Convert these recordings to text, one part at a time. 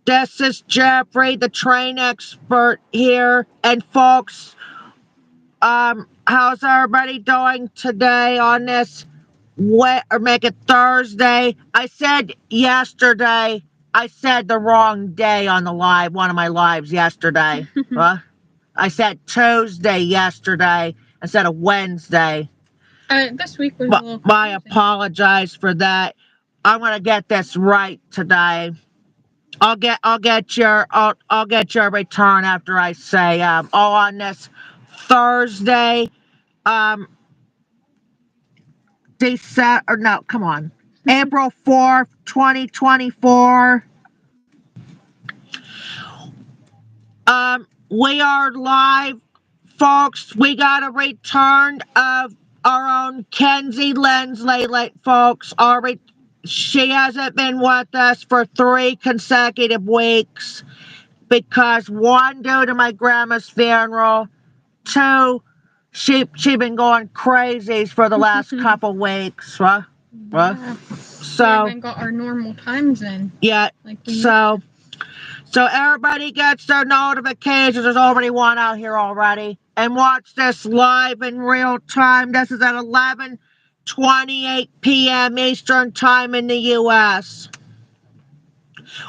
This is Jeffrey, the train expert here. And folks, how's everybody doing today on this Thursday? I said yesterday, I said the wrong day on the live, one of my lives yesterday. I said Tuesday yesterday instead of Wednesday. This week was a little confusing. I apologize for that. I'm gonna get this right today. I'll get your return after I say on this Thursday, April 4th, 2024. We are live, folks. We got a return of our own Kenzie Lindsley, folks. She hasn't been with us for 3 consecutive weeks because 1, due to my grandma's funeral, 2, she been going crazy for the last couple weeks. Yeah. So we haven't got our normal times in. Yeah. So everybody gets their notifications. There's already one out here already. And watch this live in real time. This is at 11:28 p.m. Eastern Time in the U.S.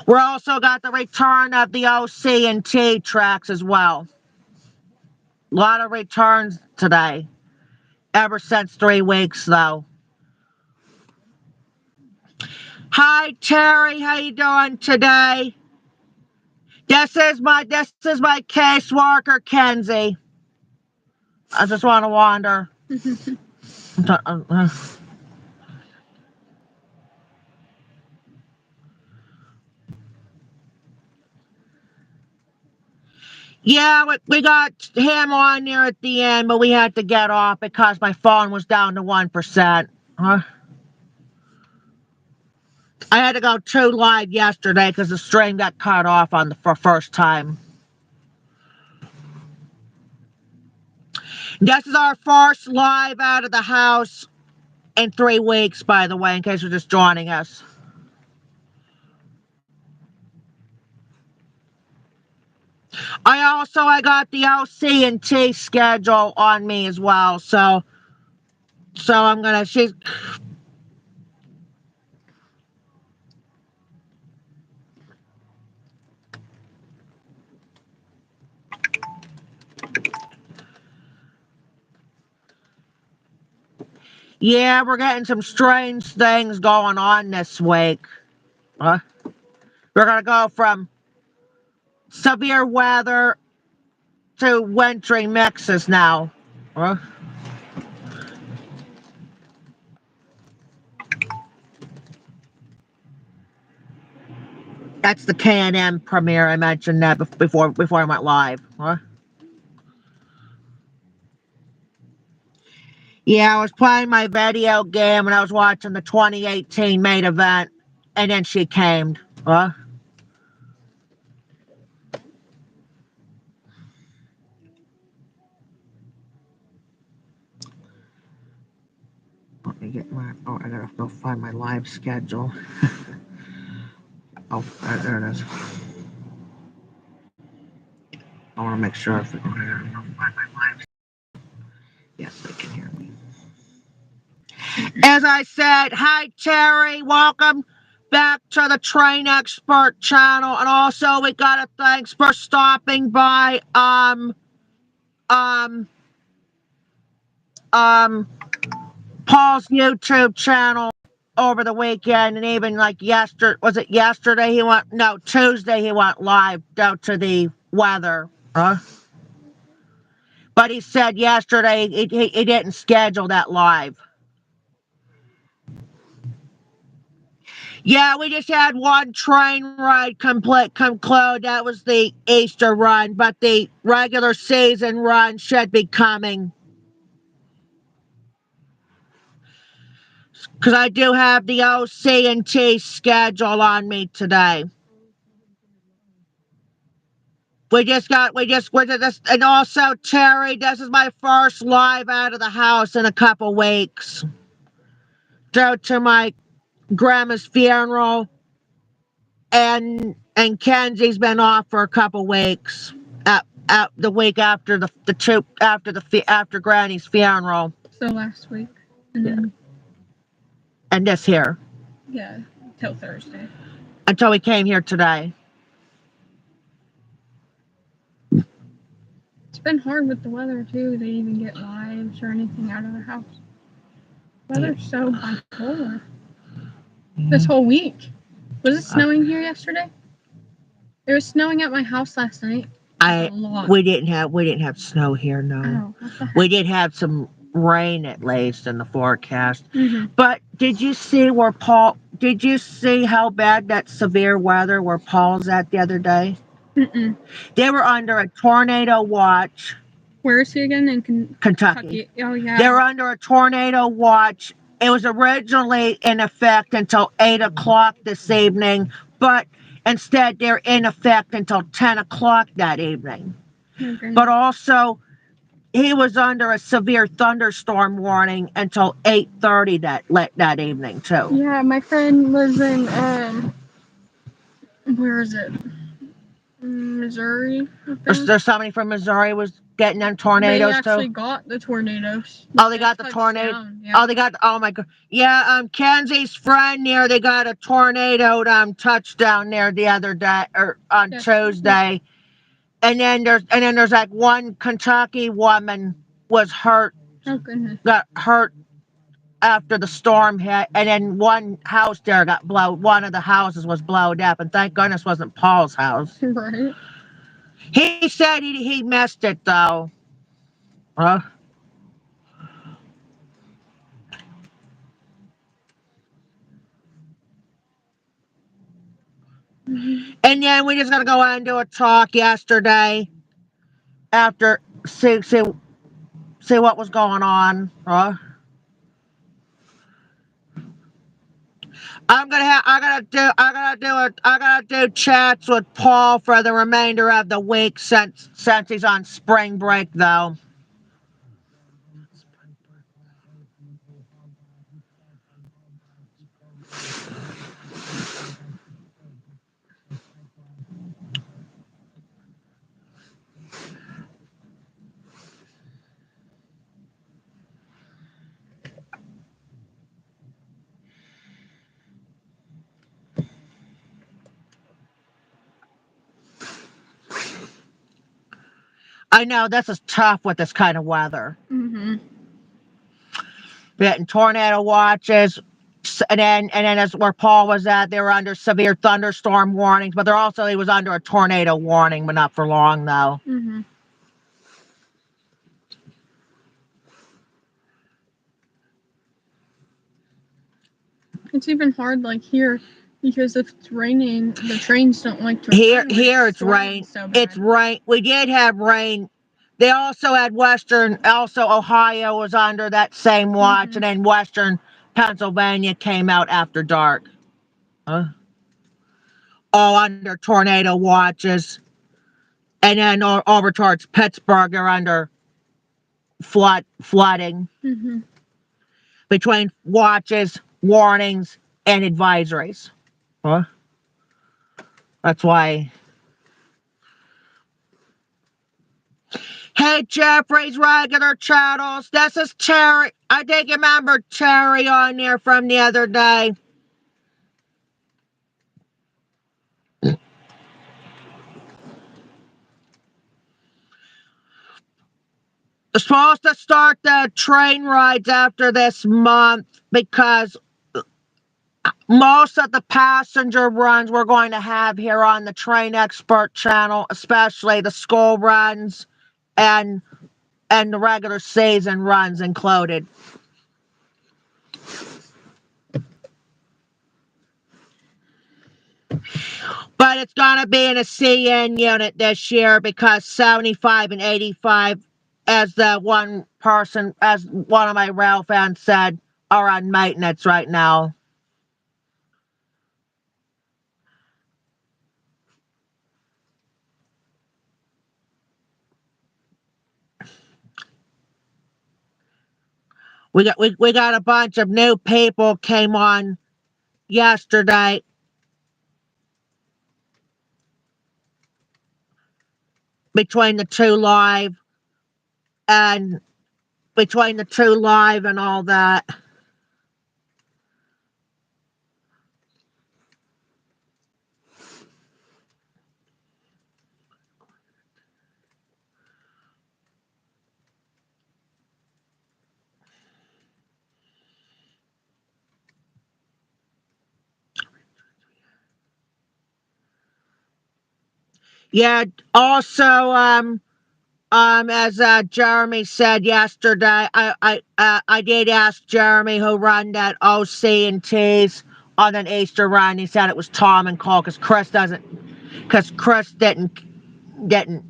We're also got the return of the OC&T tracks as well. A lot of returns today. Ever since 3 weeks, though. Hi, Terry. How you doing today? This is my caseworker, Kenzie. I just want to wander. Yeah, we got him on there at the end, but we had to get off because my phone was down to 1%. I had to go 2 live yesterday because the stream got cut off on the first time. This is our first live out of the house in 3 weeks, by the way, in case you're just joining us. I got the OC&T schedule on me as well, so I'm gonna Yeah, we're getting some strange things going on this week. We're gonna go from severe weather to wintry mixes now. That's the K&M premiere. I mentioned that before I went live. Yeah, I was playing my video game and I was watching the 2018 main event, and then she came. Let me get I gotta go find my live schedule. Oh, there it is. I want to make sure if we can hear me. Find my live. Yes, they can hear me. As I said, hi Terry, welcome back to the Train Expert channel, and also we got a thanks for stopping by Paul's YouTube channel over the weekend, and even like yesterday he went, no, Tuesday he went live due to the weather. But he said yesterday he didn't schedule that live. Yeah, we just had one train ride conclude. That was the Easter run, but the regular season run should be coming. Because I do have the OC&T schedule on me today. And also, Terry, this is my first live out of the house in a couple weeks. Due to my grandma's funeral and Kenzie's been off for a couple weeks. At the week after after Granny's funeral. So last week, and then and this here. Yeah, till Thursday. Until we came here today. It's been hard with the weather too. They even get lives or anything out of the house. Weather's so bipolar. This whole week. Was it snowing here yesterday? It was snowing at my house last night. We didn't have snow here, no. Oh, we did have some rain at least in the forecast. Mm-hmm. But did you see how bad that severe weather where Paul's at the other day? Mm-mm. They were under a tornado watch. Where is he again? In Kentucky. Oh, yeah. They were under a tornado watch. It was originally in effect until 8 o'clock this evening, but instead they're in effect until 10 o'clock that evening. Okay. But also, he was under a severe thunderstorm warning until 8:30 that evening too. Yeah, my friend lives in where is it? Missouri. There's somebody from Missouri was getting them tornadoes too. They actually got the tornadoes. Oh, they got the tornado. Yeah. Oh my god. Yeah, Kenzie's friend there, they got a tornado touchdown there the other day or on Tuesday. And then there's like one Kentucky woman was hurt. Oh goodness. Got hurt after the storm hit, and then one house there got blown. One of the houses was blown up, and thank goodness it wasn't Paul's house. Right. He said he missed it though. Huh? Mm-hmm. And then we just gotta go out and do a talk yesterday. After see what was going on. Huh? I gotta do chats with Paul for the remainder of the week since he's on spring break though. I know this is tough with this kind of weather. Mm-hmm. Getting tornado watches, and then that's where Paul was at. They were under severe thunderstorm warnings, but he was under a tornado warning, but not for long though. Mm-hmm. It's even hard like here because if it's raining, the trains don't like to run. Here it's rain. So it's rain. We did have rain. They also had Ohio was under that same watch, and then Western Pennsylvania came out after dark. Huh? All under tornado watches. And then over towards Pittsburgh, they're under flooding. Mm-hmm. Between watches, warnings, and advisories. Huh? That's why. Hey, Jeffrey's regular channels. This is Terry. I think you remember Terry on there from the other day. They're supposed to start the train rides after this month because most of the passenger runs we're going to have here on the Train Expert channel, especially the school runs and the regular season runs included. But it's going to be in a CN unit this year because 75 and 85, as one of my rail fans said, are on maintenance right now. We got a bunch of new people came on yesterday. between the two live and all that. Yeah, also, as Jeremy said yesterday, I did ask Jeremy who run that OC&T's on an Easter run. He said it was Tom and Cole because Chris didn't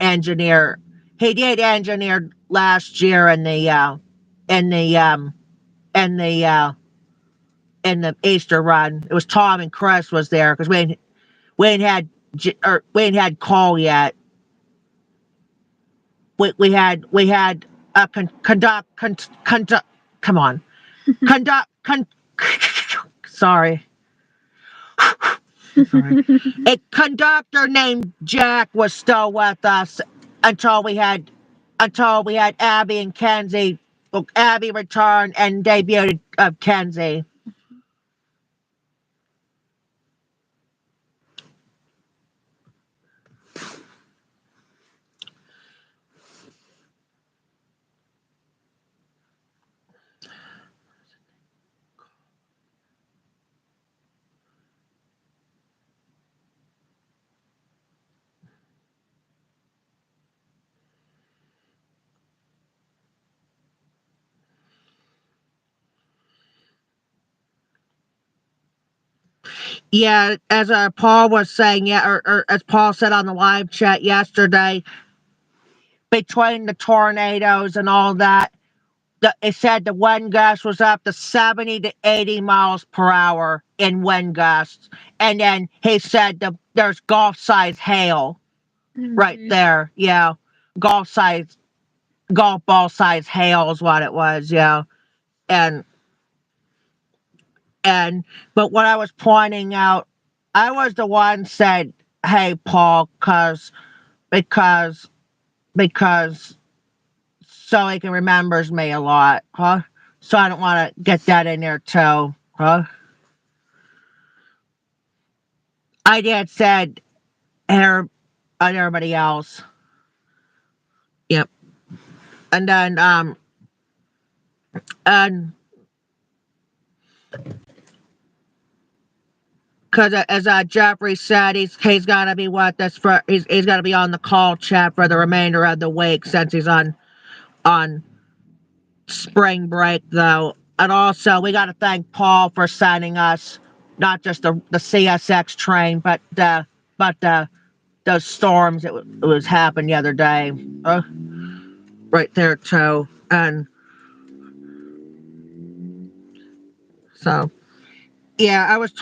engineer. He did engineer last year in in the um in the Easter run. It was Tom and Chris was there because we ain't had Cole yet. We had a conduct. Come on, conduct. Sorry. Sorry. A conductor named Jack was still with us until we had Abby and Kenzie. Well, Abby returned and debuted Kenzie. Yeah, as Paul was saying, yeah, or as Paul said on the live chat yesterday, between the tornadoes and all that, it said the wind gust was up to 70 to 80 miles per hour in wind gusts. And then he said there's golf size hail right there. Yeah. Golf ball size hail is what it was. Yeah. And, but what I was pointing out, I was the one said, hey, Paul, because, because so he can remembers me a lot, huh? So I don't want to get that in there too, huh? I did said her and everybody else. Yep. And then and because as Jeffrey said, he's got to be with us for he's got to be on the call chat for the remainder of the week since he's on spring break though. And also we got to thank Paul for sending us not just the CSX train, but those storms it was happened the other day, right there too. And so yeah, I was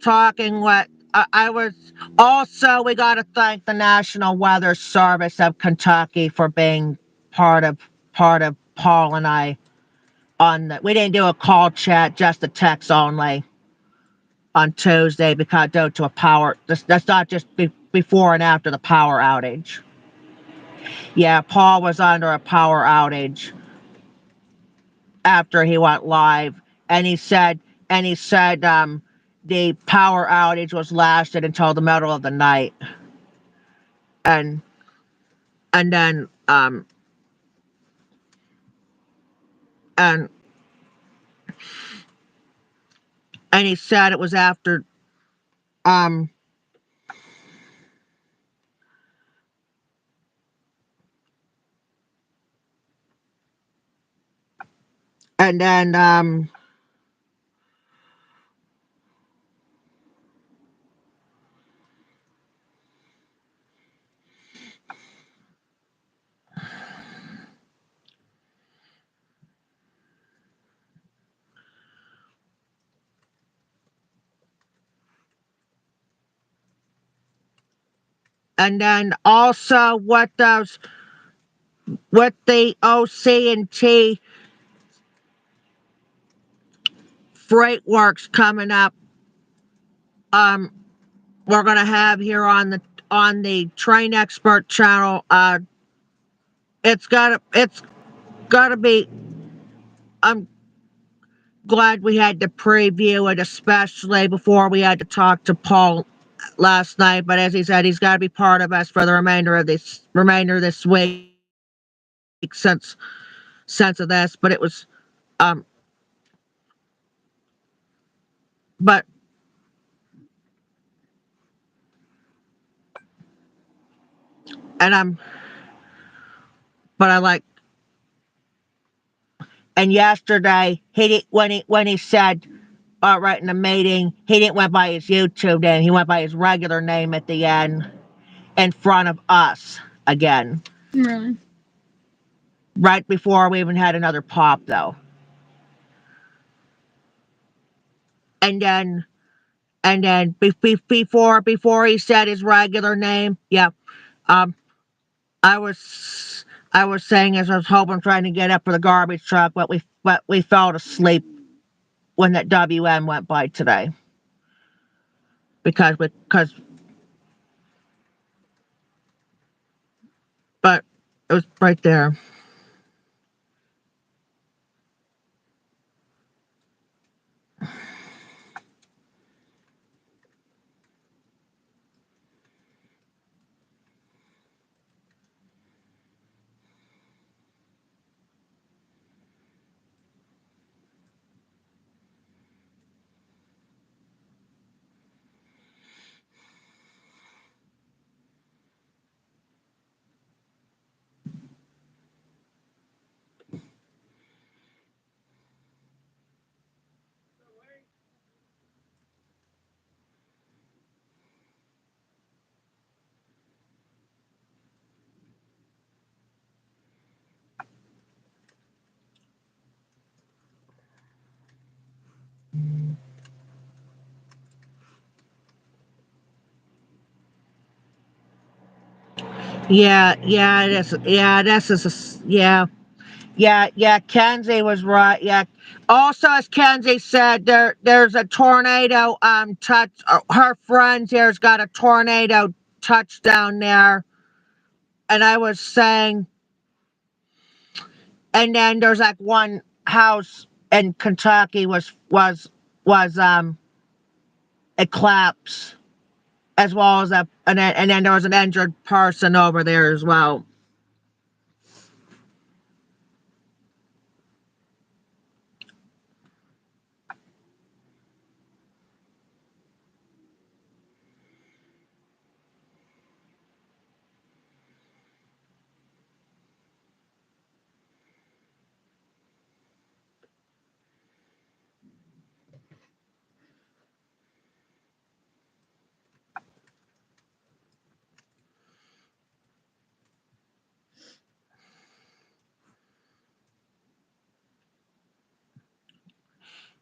talking what I was also we got to thank the National Weather Service of Kentucky for being part of Paul and I on the we didn't do a call chat, just a text only on Tuesday because due to a power that's not just before and after the power outage. Yeah, Paul was under a power outage after he went live, and he said the power outage was lasted until the middle of the night, and and then and and he said it was after um and then also what the OC&T freight works coming up, um we're gonna have here on on the Train Expert channel. It's gotta be. I'm glad we had to preview it, especially before we had to talk to Paul last night. But as he said, he's got to be part of us for the remainder of this week since of this. But it was um. But and I'm. But I like. And yesterday he did, when he said right in the meeting, he didn't went by his YouTube name. He went by his regular name at the end in front of us again. Really? Right before we even had another pop, though. And then, before he said his regular name, yeah, um, I was saying as I was hoping, trying to get up for the garbage truck, but we fell asleep when that WM went by today because but it was right there. Yeah, it is. Yeah, this is. Yeah. Kenzie was right. Yeah. Also, as Kenzie said, there's a tornado. Touch. Her friends here's got a tornado touchdown there, and I was saying, and then there's like one house in Kentucky was a collapse, as well as and then there was an injured person over there as well.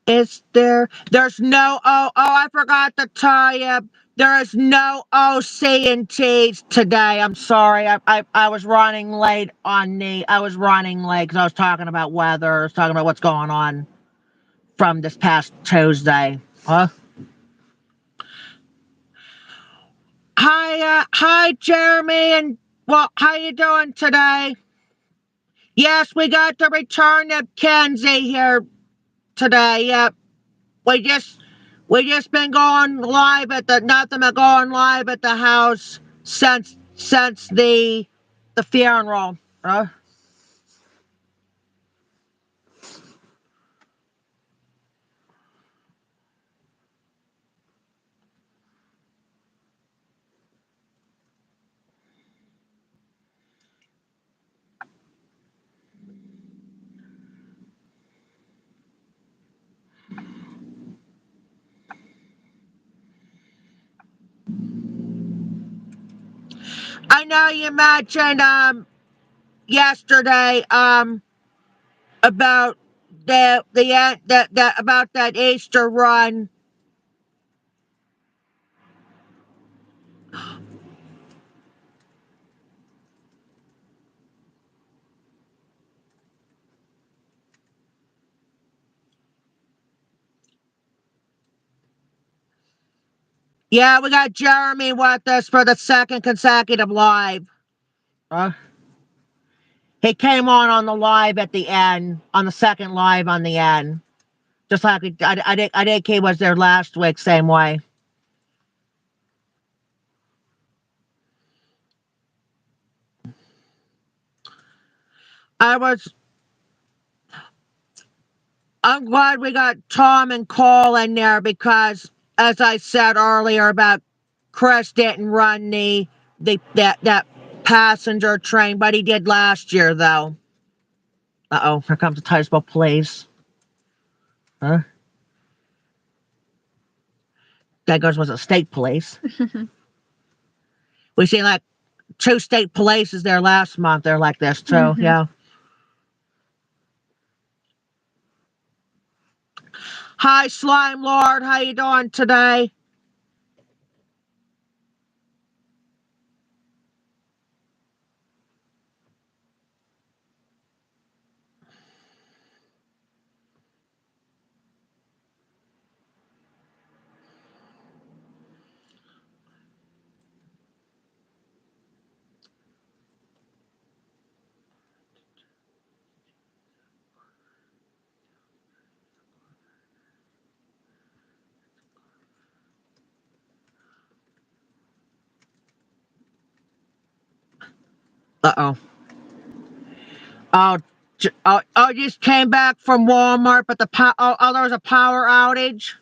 Is there? There's no. I forgot to tell you. There is no OC&Ts today. I'm sorry. I was running late on the. I was running late because I was talking about weather. I was talking about what's going on from this past Tuesday. Huh? Hi, Jeremy, and well, how you doing today? Yes, we got the return of Kenzie here today. Yep. We just been going live at the nothing but going live at the house since the funeral. I know you mentioned yesterday about the about that Easter run. Yeah, we got Jeremy with us for the second consecutive live. He came on the live at the end, on the second live on the end. Just like I think he was there last week, same way. I'm glad we got Tom and Cole in there because, as I said earlier about Chris didn't run that passenger train, but he did last year though. Uh-oh, here comes the Titusville police. Huh? That goes was a state police. We seen like 2 state polices there last month. They're like this too, yeah. Hi, Slime Lord. How you doing today? Uh-oh. Oh, just came back from Walmart, but there was a power outage.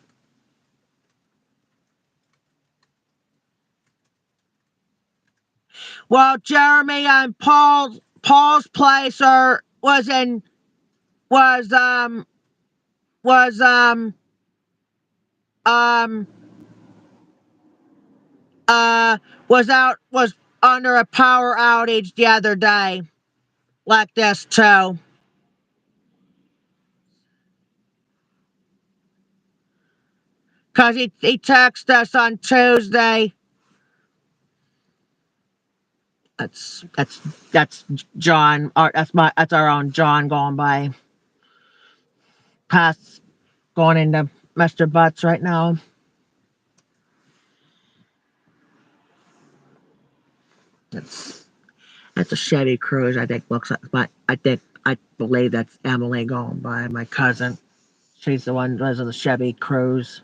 Well, Jeremy and Paul's place was was um was under a power outage the other day, like this too. Cause he texted us on Tuesday. That's John. That's our own John going by. Past going into Mr. Butts right now. That's a Chevy Cruze. I think looks like, but I believe that's Emily going by, my cousin. She's the one who lives in the Chevy Cruze.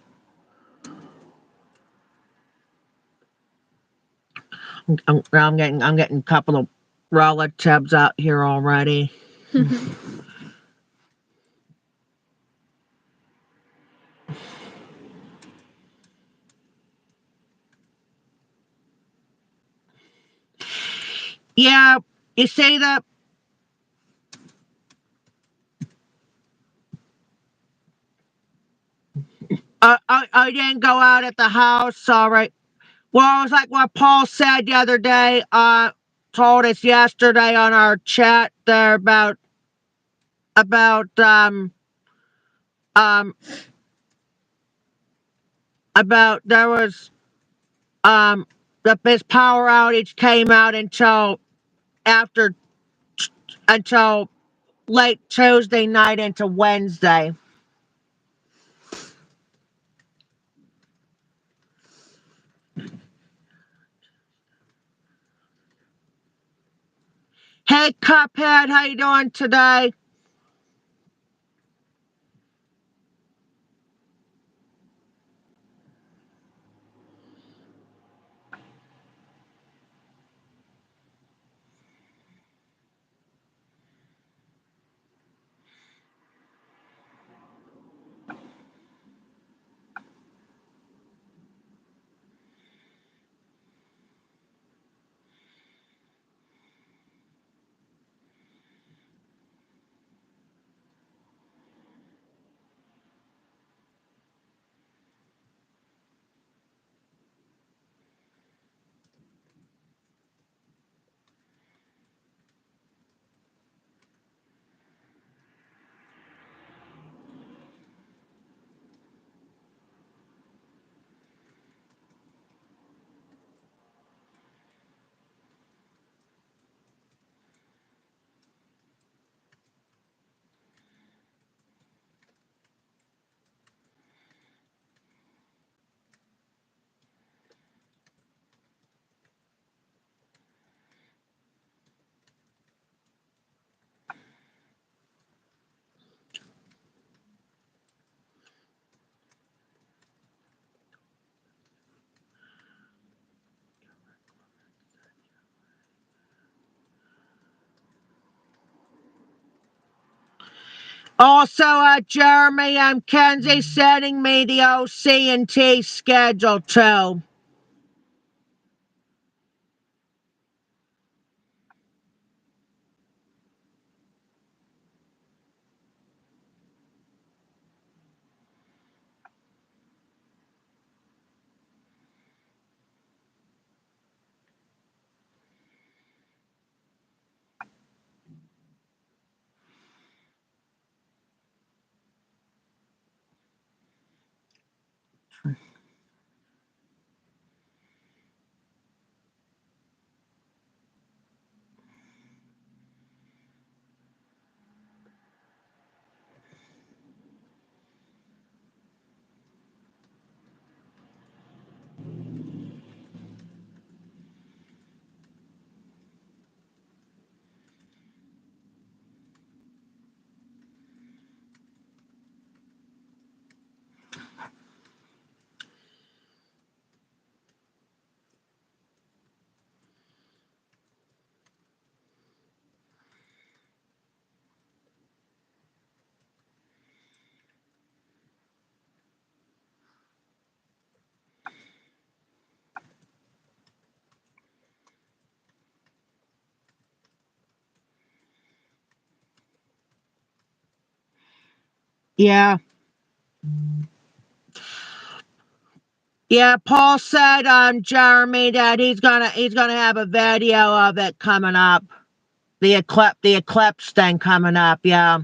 I'm getting a couple of relatives out here already. Yeah, you see that? I didn't go out at the house. All right. Well, it was like what Paul said the other day. Told us yesterday on our chat there about um there was this power outage came out after until late Tuesday night into Wednesday. Hey, Cuphead, how you doing today? Also, Jeremy and Kenzie sending me the OC&T schedule too. Yeah. Yeah, Paul said, Jeremy, that he's gonna have a video of it coming up. The eclipse thing coming up, yeah.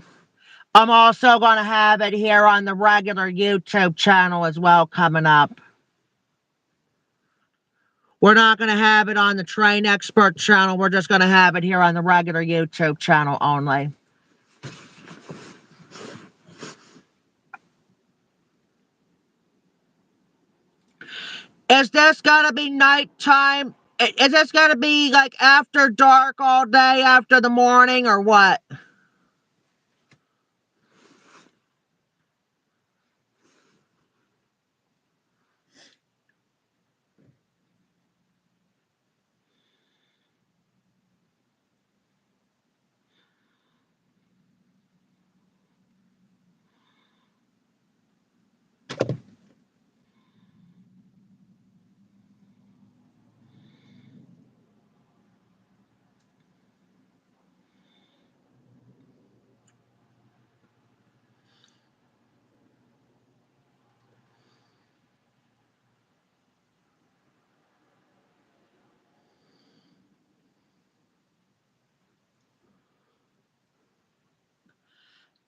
I'm also gonna have it here on the regular YouTube channel as well coming up. We're not gonna have it on the Train Expert channel, we're just gonna have it here on the regular YouTube channel only. Is this gonna be nighttime? Is this gonna be like after dark all day after the morning or what?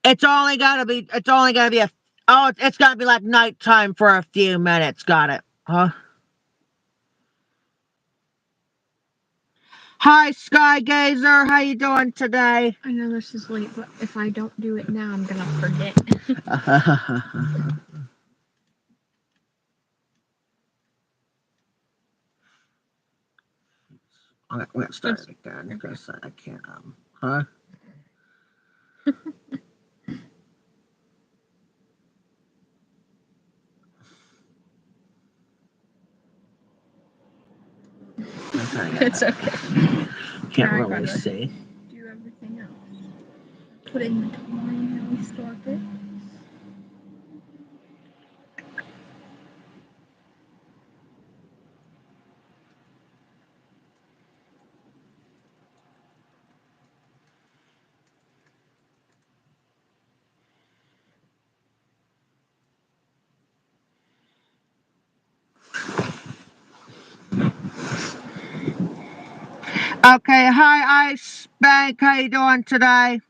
It's only gonna be it's gonna be like nighttime for a few minutes. Got it. Huh? Hi, Sky Gazer. How you doing today? I know this is late, but if I don't do it now, I'm gonna forget. All right, we're gonna start it again because I can't. Huh? It's okay. Can't Now I really gotta see. do everything else. Put in the time that we started. Okay. Hi, Ice Bank. How you doing today?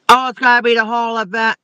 Oh, it's gotta be the whole event.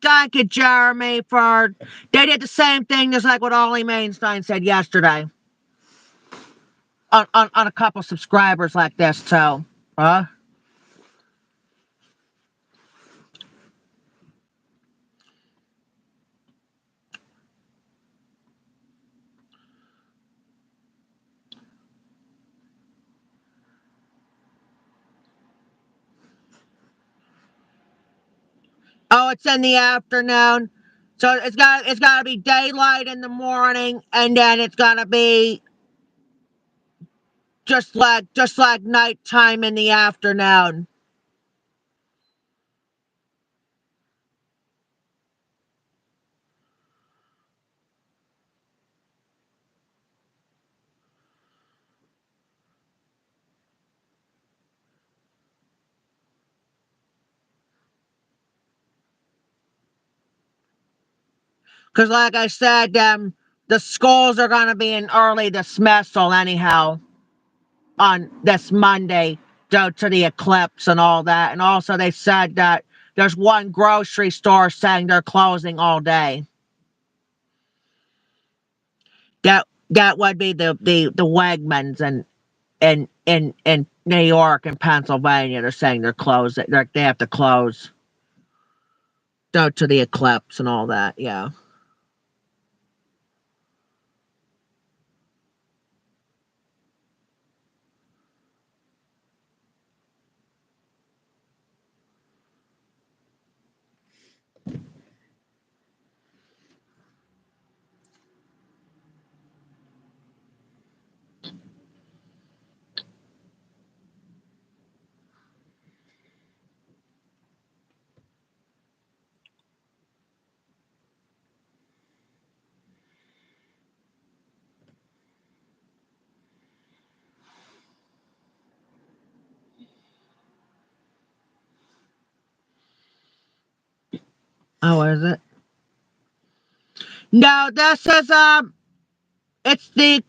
thank you, Jeremy, for they did the same thing just like what Ollie Mainstein said yesterday. On a couple subscribers like this too. Huh? Oh, it's in the afternoon. So it's gotta be daylight in the morning, and then it's gonna be just like nighttime in the afternoon. Because like I said, the schools are gonna be in early dismissal anyhow on this Monday due to the eclipse and all that. And also they said that there's one grocery store saying they're closing all day. That would be the Wegmans in New York and Pennsylvania. They're saying they're closing. They have to close due to the eclipse and all that. Yeah. Oh, is it? No, this is it's the.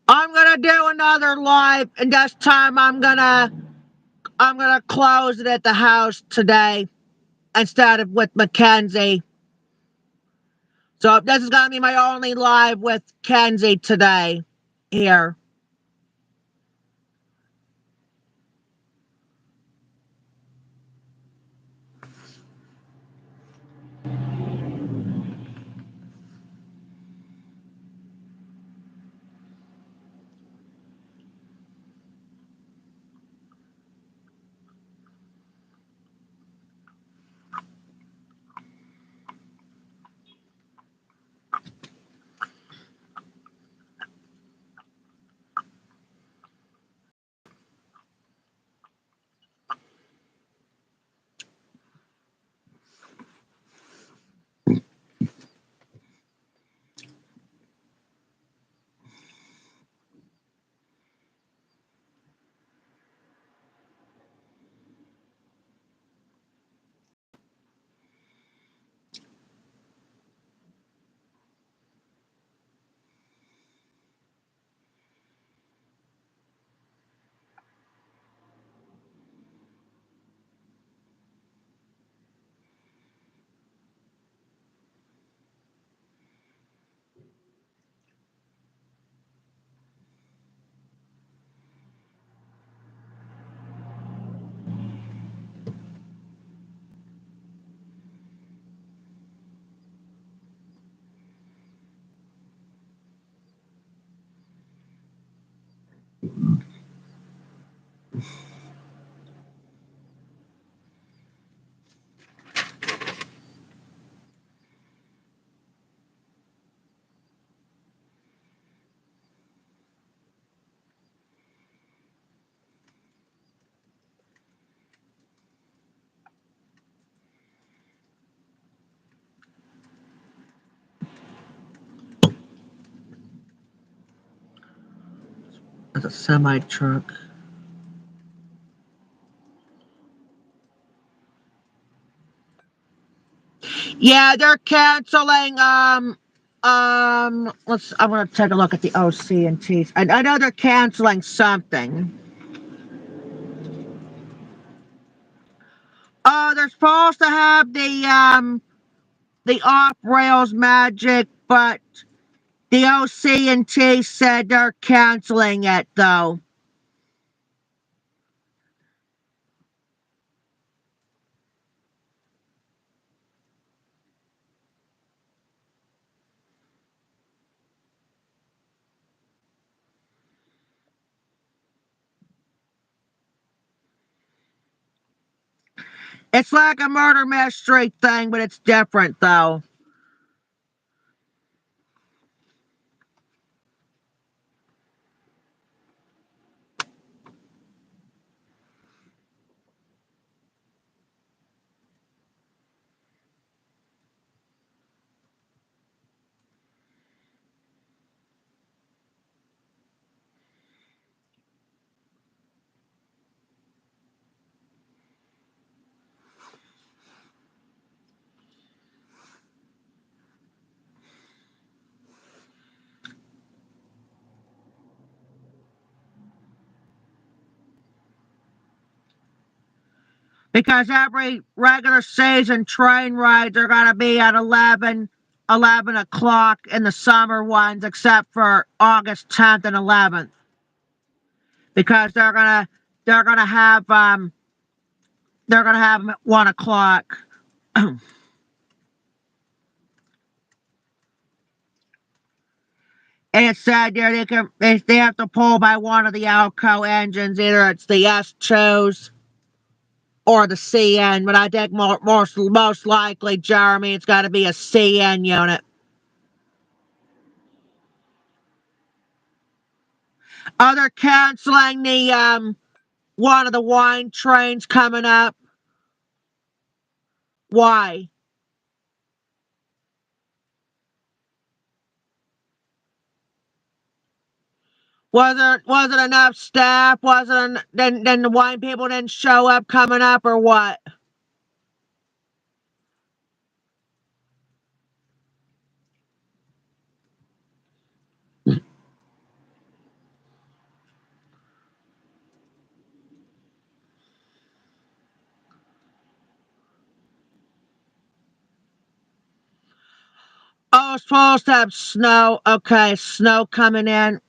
I'm gonna do another live, and this time I'm gonna close it at the house today instead of with Mackenzie. So this is gonna be my only live with Kenzie today here. It's a semi truck. Yeah, they're canceling. I'm gonna take a look at the OC&T. I know they're canceling something. Oh, they're supposed to have the off rails magic, but the OC&T said they're canceling it though. It's like a murder mystery thing, but it's different though. Because every regular season train rides are going to be at 11 o'clock in the summer ones, except for August 10th and 11th. Because they're gonna have them at 1 o'clock. And it said there they have to pull by one of the Alco engines, either it's the S2s or the CN, but I think most likely, Jeremy, it's got to be a CN unit. Oh, they're canceling the one of the wine trains coming up. Why? Was it enough staff? Then the wine people didn't show up coming up, or what? Oh, it's supposed to have snow. Okay, snow coming in.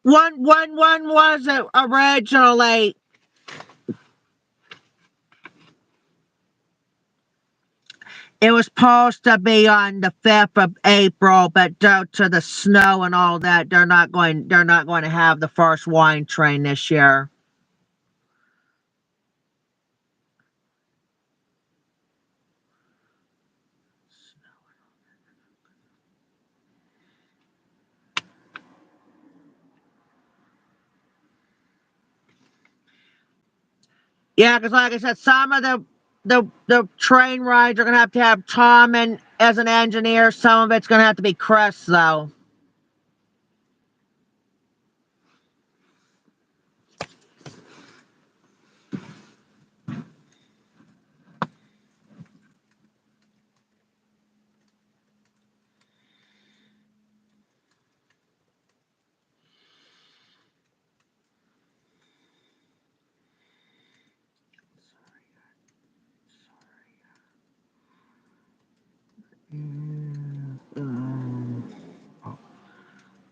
One was it originally? It was supposed to be on the 5th of April, but due to the snow and all that, they're not going to have the first wine train this year. Yeah, because like I said, some of the train rides are gonna have Tom and as an engineer. Some of it's gonna have to be Chris though.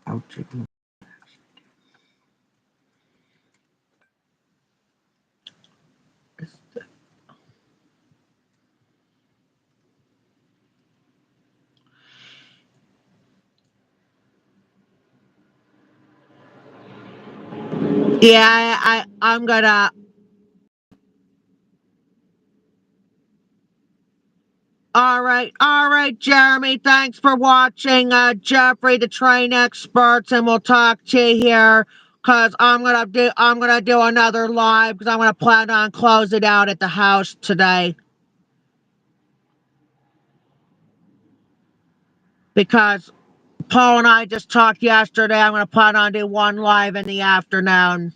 I'll check. Yeah, I'm gonna. All right, Jeremy. Thanks for watching, Jeffrey, the train experts, and we'll talk to you here. Cause I'm gonna do another live because I'm gonna plan on close it out at the house today. Because Paul and I just talked yesterday. I'm gonna plan on do one live in the afternoon.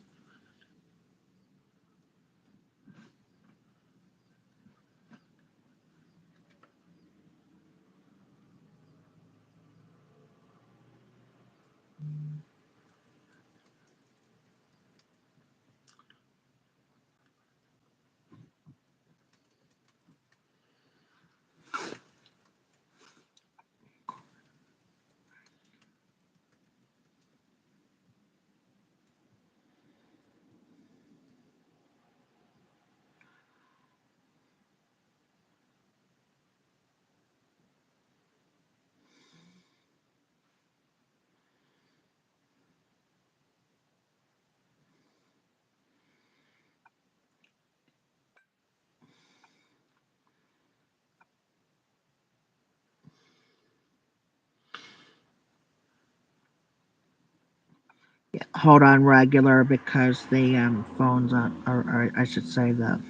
hold on regular because the phone's on, or I should say the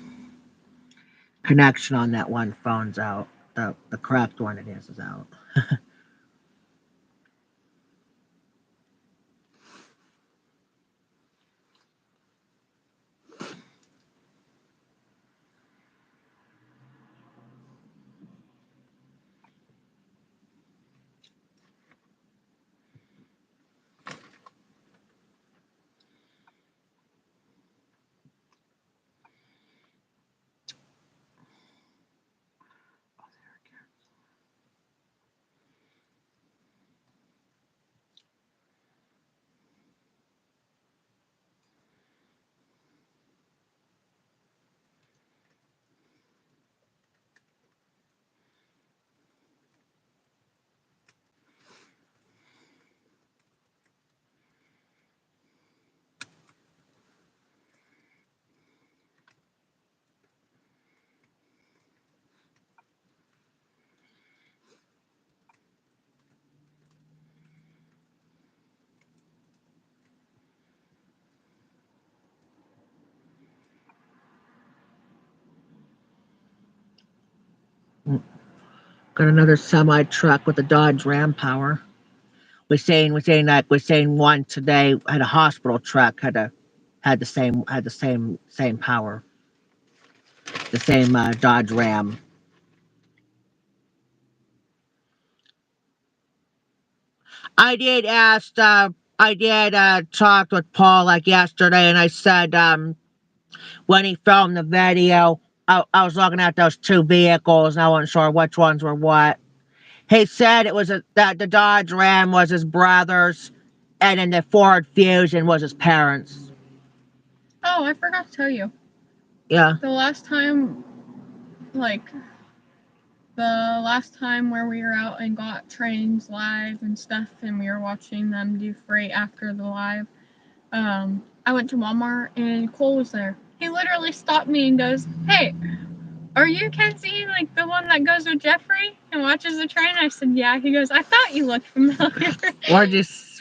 connection on that one phone's out. The correct one it is out. Got another semi truck with a Dodge Ram power. We're saying one today had a hospital truck had the same power, the same Dodge Ram. I did ask. I did talk with Paul like yesterday, and I said when he filmed the video, I was looking at those two vehicles, and I wasn't sure which ones were what. He said it was that the Dodge Ram was his brother's, and then the Ford Fusion was his parents'. Oh, I forgot to tell you. Yeah. The last time, like, the last time where we were out and got trains live and stuff, and we were watching them do freight after the live, I went to Walmart and Cole was there. He literally stopped me and goes, "Hey, are you Kenzie, like the one that goes with Jeffrey and watches the train?" I said, "Yeah." He goes, "I thought you looked familiar."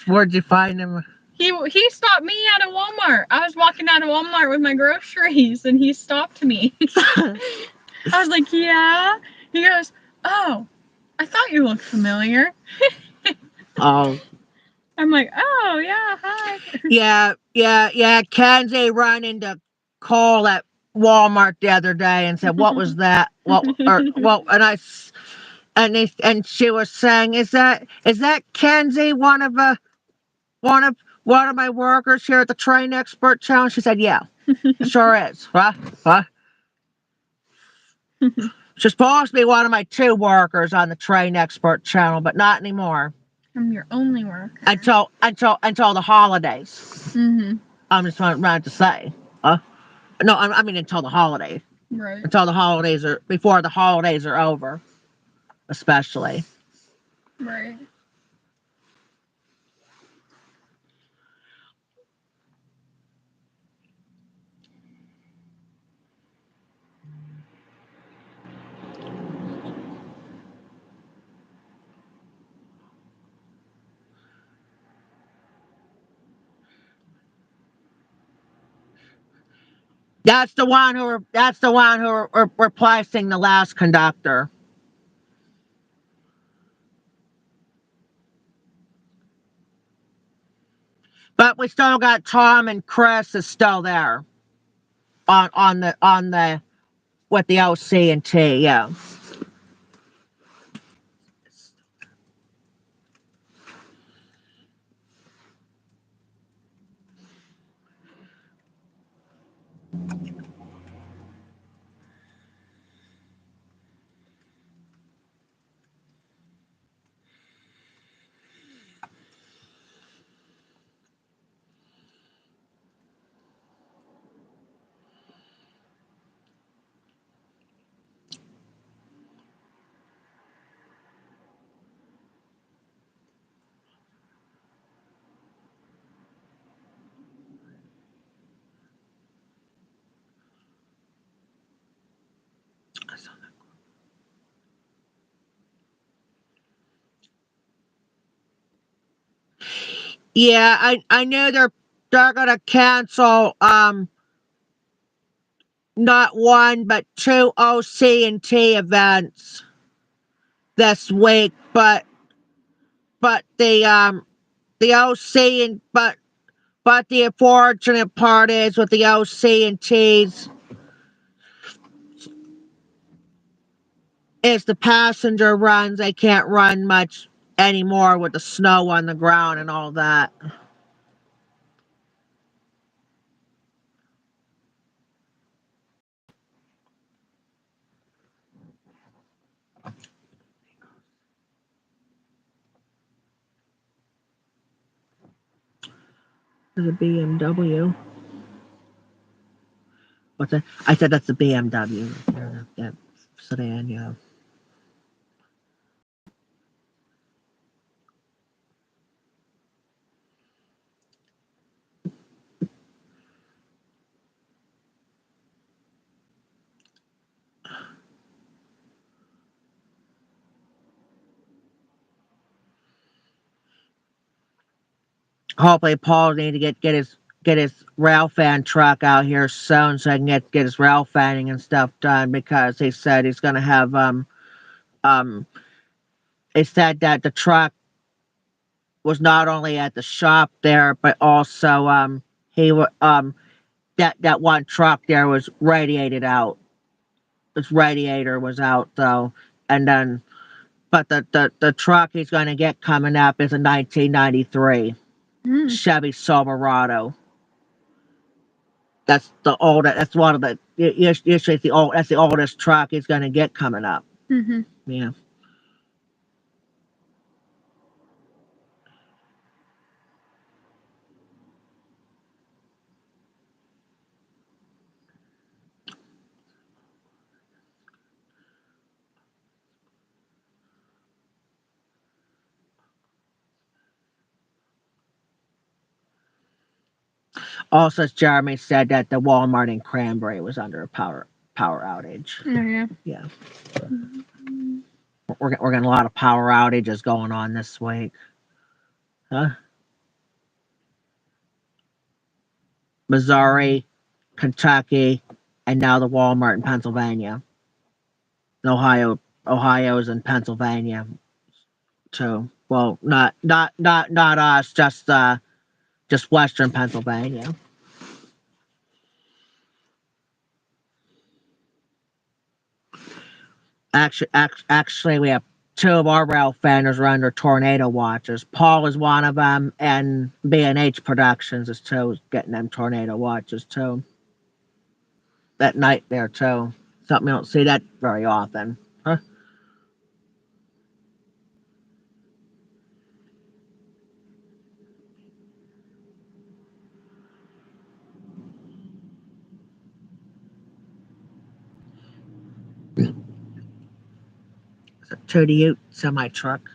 Where'd you find him? He stopped me at a Walmart. I was walking out of Walmart with my groceries and he stopped me. I was like, "Yeah." He goes, "Oh, I thought you looked familiar." Oh. I'm like, "Oh, yeah, hi." Yeah. Kenzie ran into Cole at Walmart the other day and said, "What was that? What?" Or well, and she was saying, "Is that Kenzie, one of my workers here at the Train Expert Challenge?" She said, "Yeah, it sure is." Huh? She's supposed to be one of my two workers on the Train Expert channel, but not anymore. I'm your only worker. Until the holidays. Mm-hmm. I'm just trying to say. No, I mean until the holiday. Right. Until the holidays before the holidays are over, especially. Right. That's the one who replacing the last conductor. But we still got Tom and Chris is still there on the with the OC&T, yeah. Yeah, I know they're gonna cancel not one but two OC&T events this week, but the OC and but the unfortunate part is with the OC&Ts is the passenger runs. They can't run much anymore with the snow on the ground and all that. There's a BMW. What's that? I said that's a BMW. That sedan, yeah. Hopefully Paul need to get his rail fan truck out here soon so I can get his rail fanning and stuff done, because he said he's gonna have um he said that the truck was not only at the shop there, but also he that one truck there was radiated out. Its radiator was out though, and then but the truck he's gonna get coming up is a 1993 Chevy Silverado. That's the oldest. That's one of the. Usually, it's the old. That's the oldest truck he's going to get coming up. Mm-hmm. Yeah. Also, Jeremy said that the Walmart in Cranberry was under a power outage. Oh, yeah. Yeah. We're getting a lot of power outages going on this week. Huh? Missouri, Kentucky, and now the Walmart in Pennsylvania. Ohio's in Pennsylvania too. Well, not us, just Western Pennsylvania. Actually, we have two of our rail fanners are under tornado watches. Paul is one of them, and B&H Productions is too, getting them tornado watches too. That night there too. Something you don't see that very often. Huh? It's a 2 semi truck.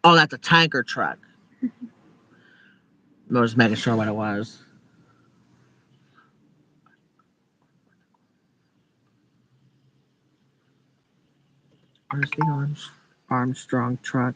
Oh, that's a tanker truck. I was making sure what it was. Where's the Armstrong truck?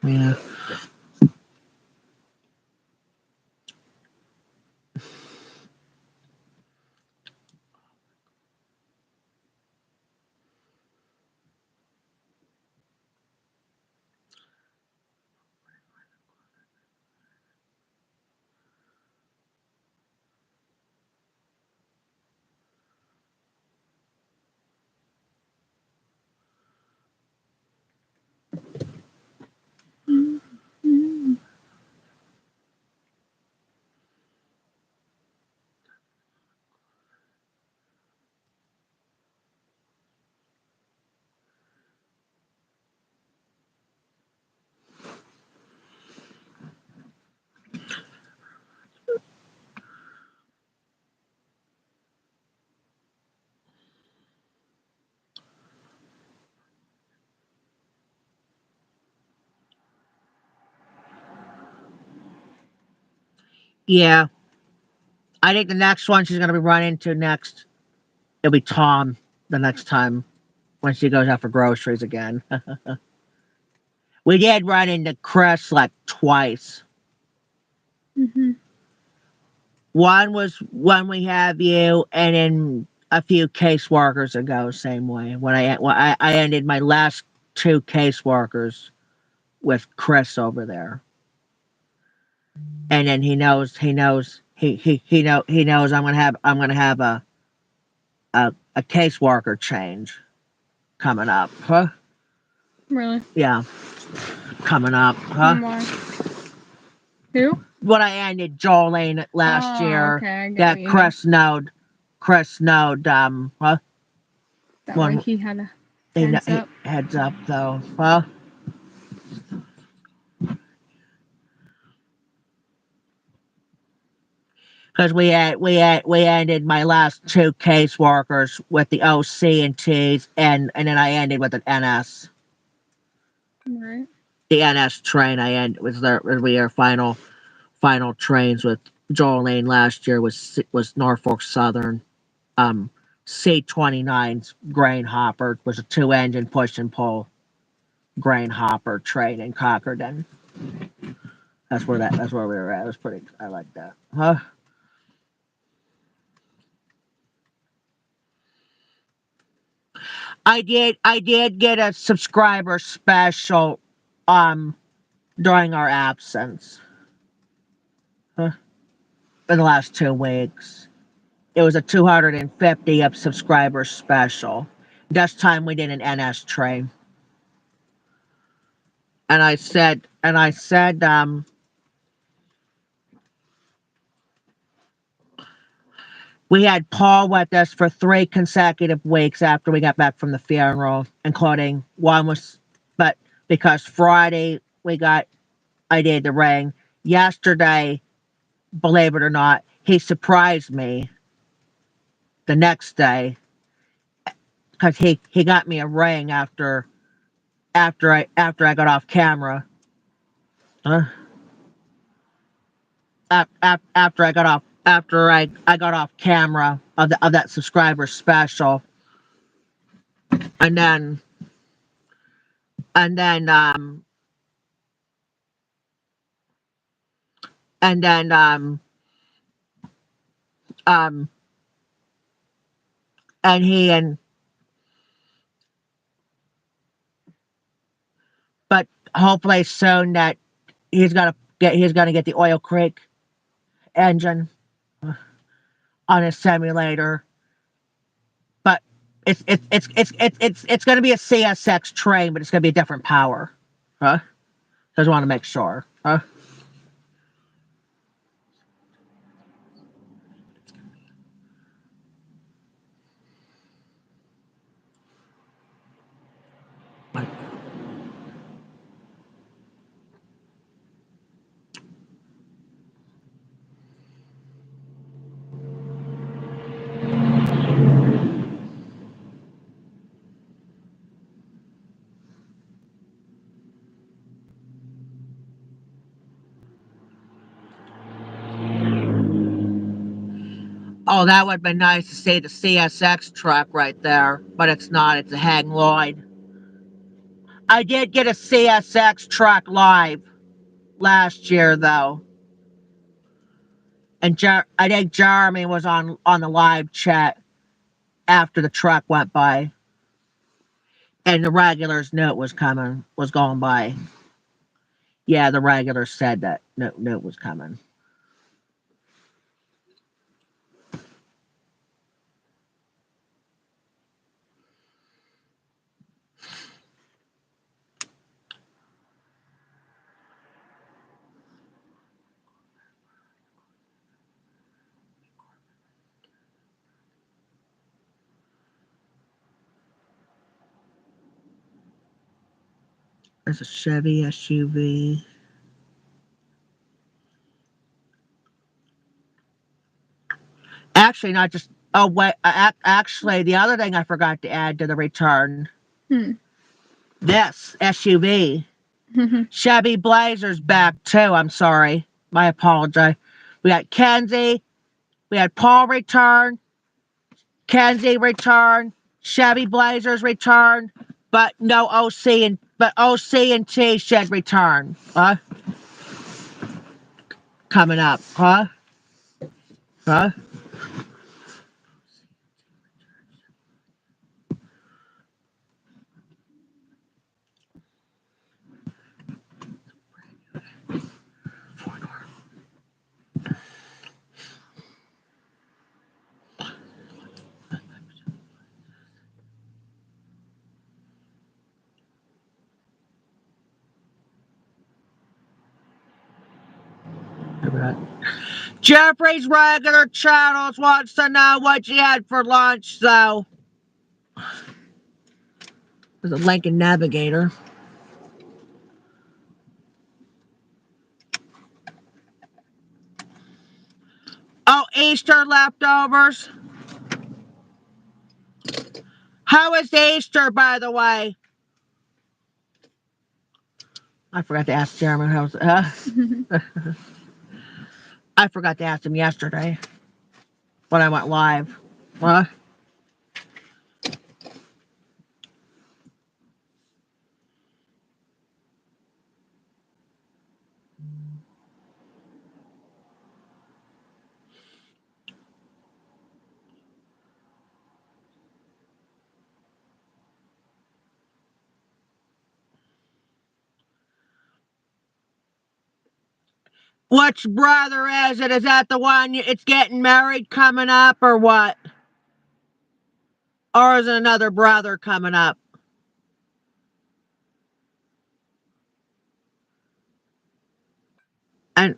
Yeah. Yeah. I think the next one she's going to be running into next, it'll be Tom the next time when she goes out for groceries again. We did run into Chris like twice. Mhm. One was when we have you, and then a few caseworkers ago, same way. When I ended my last two caseworkers with Chris over there, and then he knows I'm gonna have a caseworker change coming up. Huh? Really? Yeah, coming up. Huh? Why? Who? When I ended Jolene last Oh, year, okay. I get that what you mean. Chris knowed, huh? That way When he had a he, heads he up. heads up though, huh? Because we ended my last two caseworkers with the OC&Ts, and then I ended with an NS. Right. The NS train I end was our final trains with Jolene last year was Norfolk Southern. C-29's grain hopper was a two-engine push and pull grain hopper train in Concordan. That's where we were at. It was pretty. I like that. Huh? I did get a subscriber special um during our absence. Huh? In the last 2 weeks. It was a 250 up subscriber special. This time we did an NS train. And I said we had Paul with us for 3 consecutive weeks after we got back from the funeral, including one was, but because Friday I did the ring. Yesterday, believe it or not, he surprised me the next day because he got me a ring after I got off camera. Huh? After I got off camera of that subscriber special, and then and then and then um and he and but hopefully soon that he's gonna get the Oil Creek engine on his simulator. But it's gonna be a CSX train, but it's gonna be a different power. Huh? Just want to make sure. Huh? Oh, that would have been nice to see the CSX truck right there, but it's not. It's a Hang Lloyd. I did get a CSX truck live last year though, and I think Jeremy was on the live chat after the truck went by, and the regulars knew it was going by. Yeah, the regulars said that knew it was coming. There's a Chevy SUV. Actually, not just. Oh wait, actually, the other thing I forgot to add to the return. Hmm. This SUV, Chevy Blazer's back too. I'm sorry, my apology. We got Kenzie. We had Paul return. Kenzie return. Chevy Blazers return. But no OC&T should return. Coming up. Huh? Jeffrey's regular channels wants to know what you had for lunch, so. There's a Lincoln Navigator. Oh, Easter leftovers. How was Easter, by the way? I forgot to ask Jeremy how was I forgot to ask him yesterday when I went live. Which brother is it? Is that the one it's getting married coming up or what? Or is it another brother coming up? And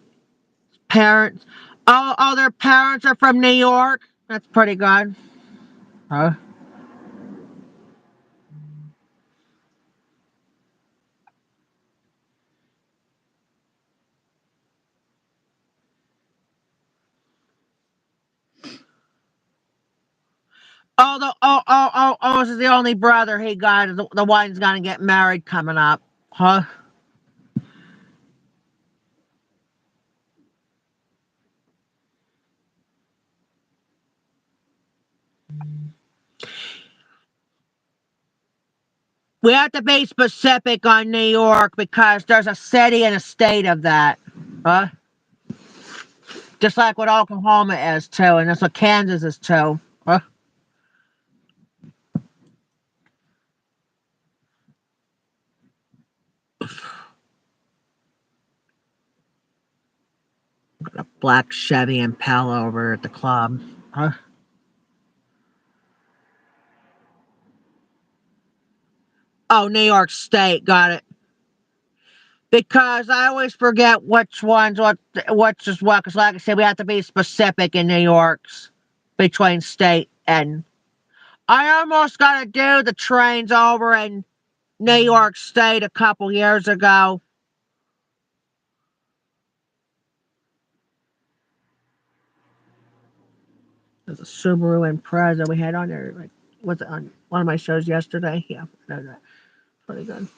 parents. Oh, their parents are from New York? That's pretty good. Huh? This is the only brother he got. The one's gonna get married coming up. Huh? We have to be specific on New York because there's a city and a state of that. Huh? Just like what Oklahoma is too, and that's what Kansas is too. Huh? Got a black Chevy Impala over at the club. Huh? Oh, New York State, got it. Because I always forget which one's which is what. Because like I said, we have to be specific in New York's between state and. I almost got to do the trains over in New York State a couple years ago. There's a Subaru Impreza we had on there. Like, was it on one of my shows yesterday? Yeah, pretty good.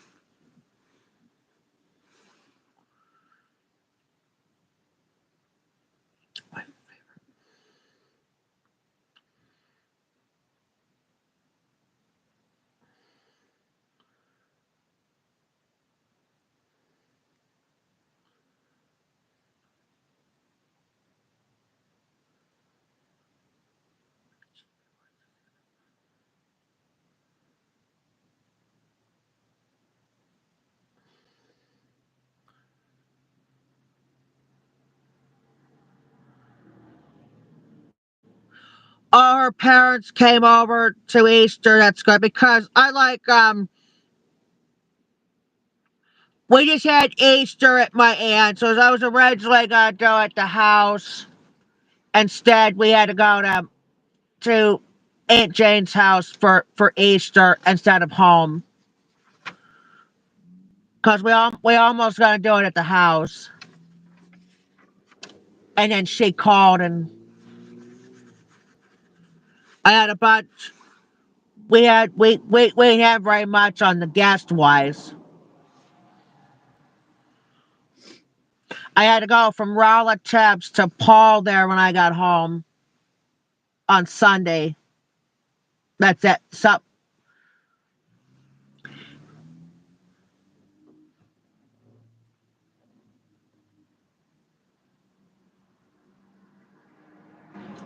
All her parents came over to Easter. That's good because I like we just had Easter at my aunt's, so I was originally gonna do it at the house. Instead, we had to go to Aunt Jane's house for Easter instead of home because we almost gonna do it at the house, and then she called and I had a bunch. We didn't have very much on the guest wise. I had to go from relatives to Paul there when I got home on Sunday. That's it. So,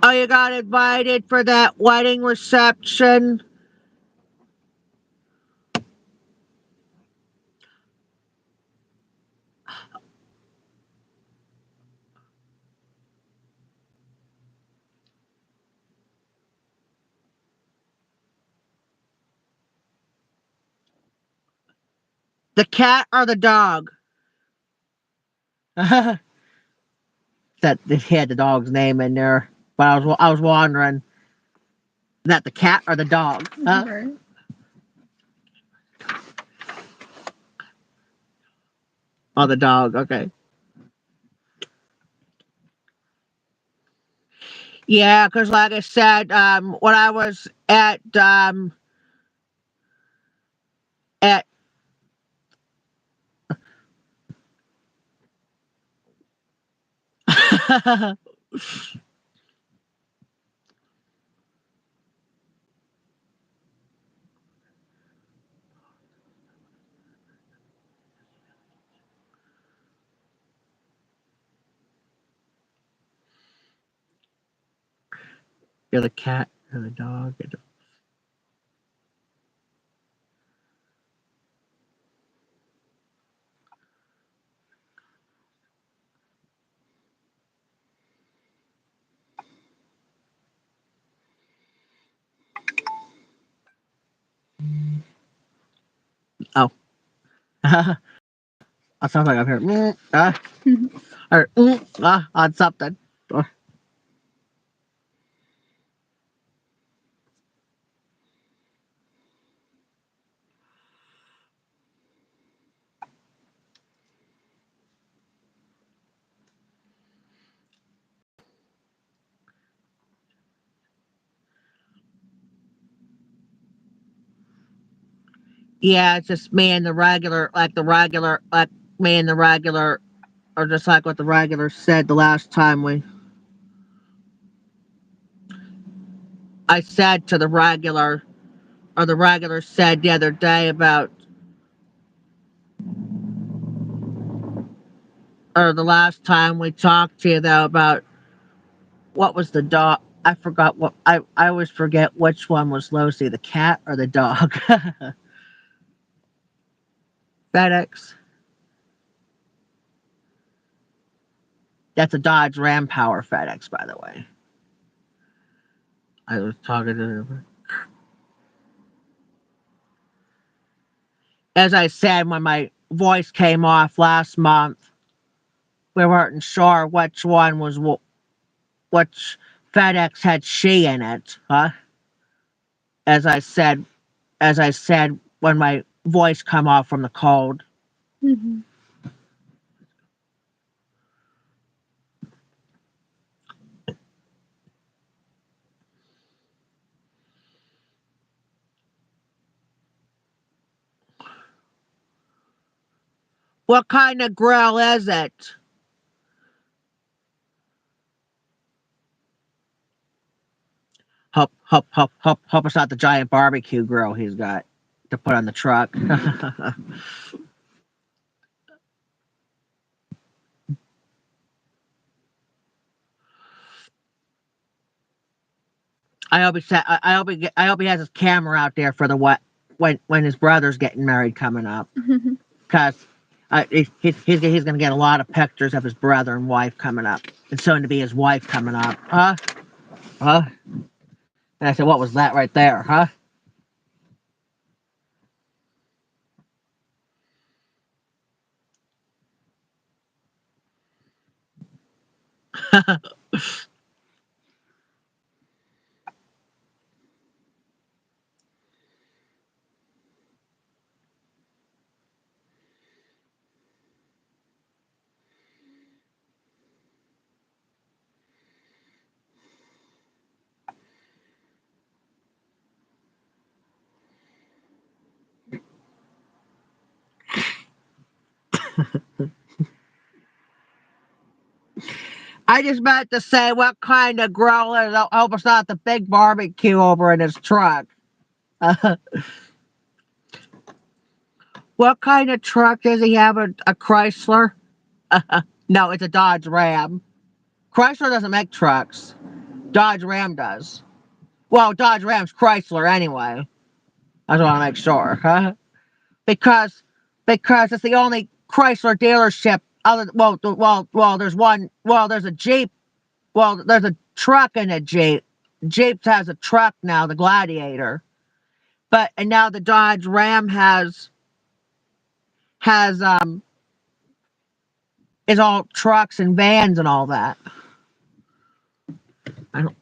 oh, you got invited for that wedding reception? The cat or the dog? That he had the dog's name in there, but I was wondering, is that the cat or the dog? Huh? Right. Oh, the dog. Okay. Yeah, because like I said, when I was at you're the cat or the dog. Oh, it sounds like I'm here. Or on something. Yeah, it's just me and the regular, like me and the regular, or just like what the regular said the last time I said to the regular, or the regular said the other day about, or the last time we talked to you though about what was the dog. I forgot what I always forget which one was Lucy, the cat or the dog. FedEx. That's a Dodge Ram Power FedEx, by the way. I was talking to her. As I said, when my voice came off last month, we weren't sure which one was which FedEx had she in it, huh? As I said, when my voice come off from the cold. Mm-hmm. What kind of grill is it? Hope it's not the giant barbecue grill he's got to put on the truck. I hope he has his camera out there for the what when his brother's getting married coming up, because he's gonna get a lot of pictures of his brother and wife coming up, and soon to be his wife coming up. Huh? And I said, what was that right there? Huh? I just meant to say what kind of grill is. I hope it's not the big barbecue over in his truck. What kind of truck does he have? A Chrysler? No, it's a Dodge Ram. Chrysler doesn't make trucks. Dodge Ram does. Well, Dodge Ram's Chrysler anyway. I just want to make sure, huh? Because it's the only Chrysler dealership. There's one. Well, there's a Jeep. Well, there's a truck and a Jeep. Jeep has a truck now, the Gladiator. And now the Dodge Ram has is all trucks and vans and all that. I don't.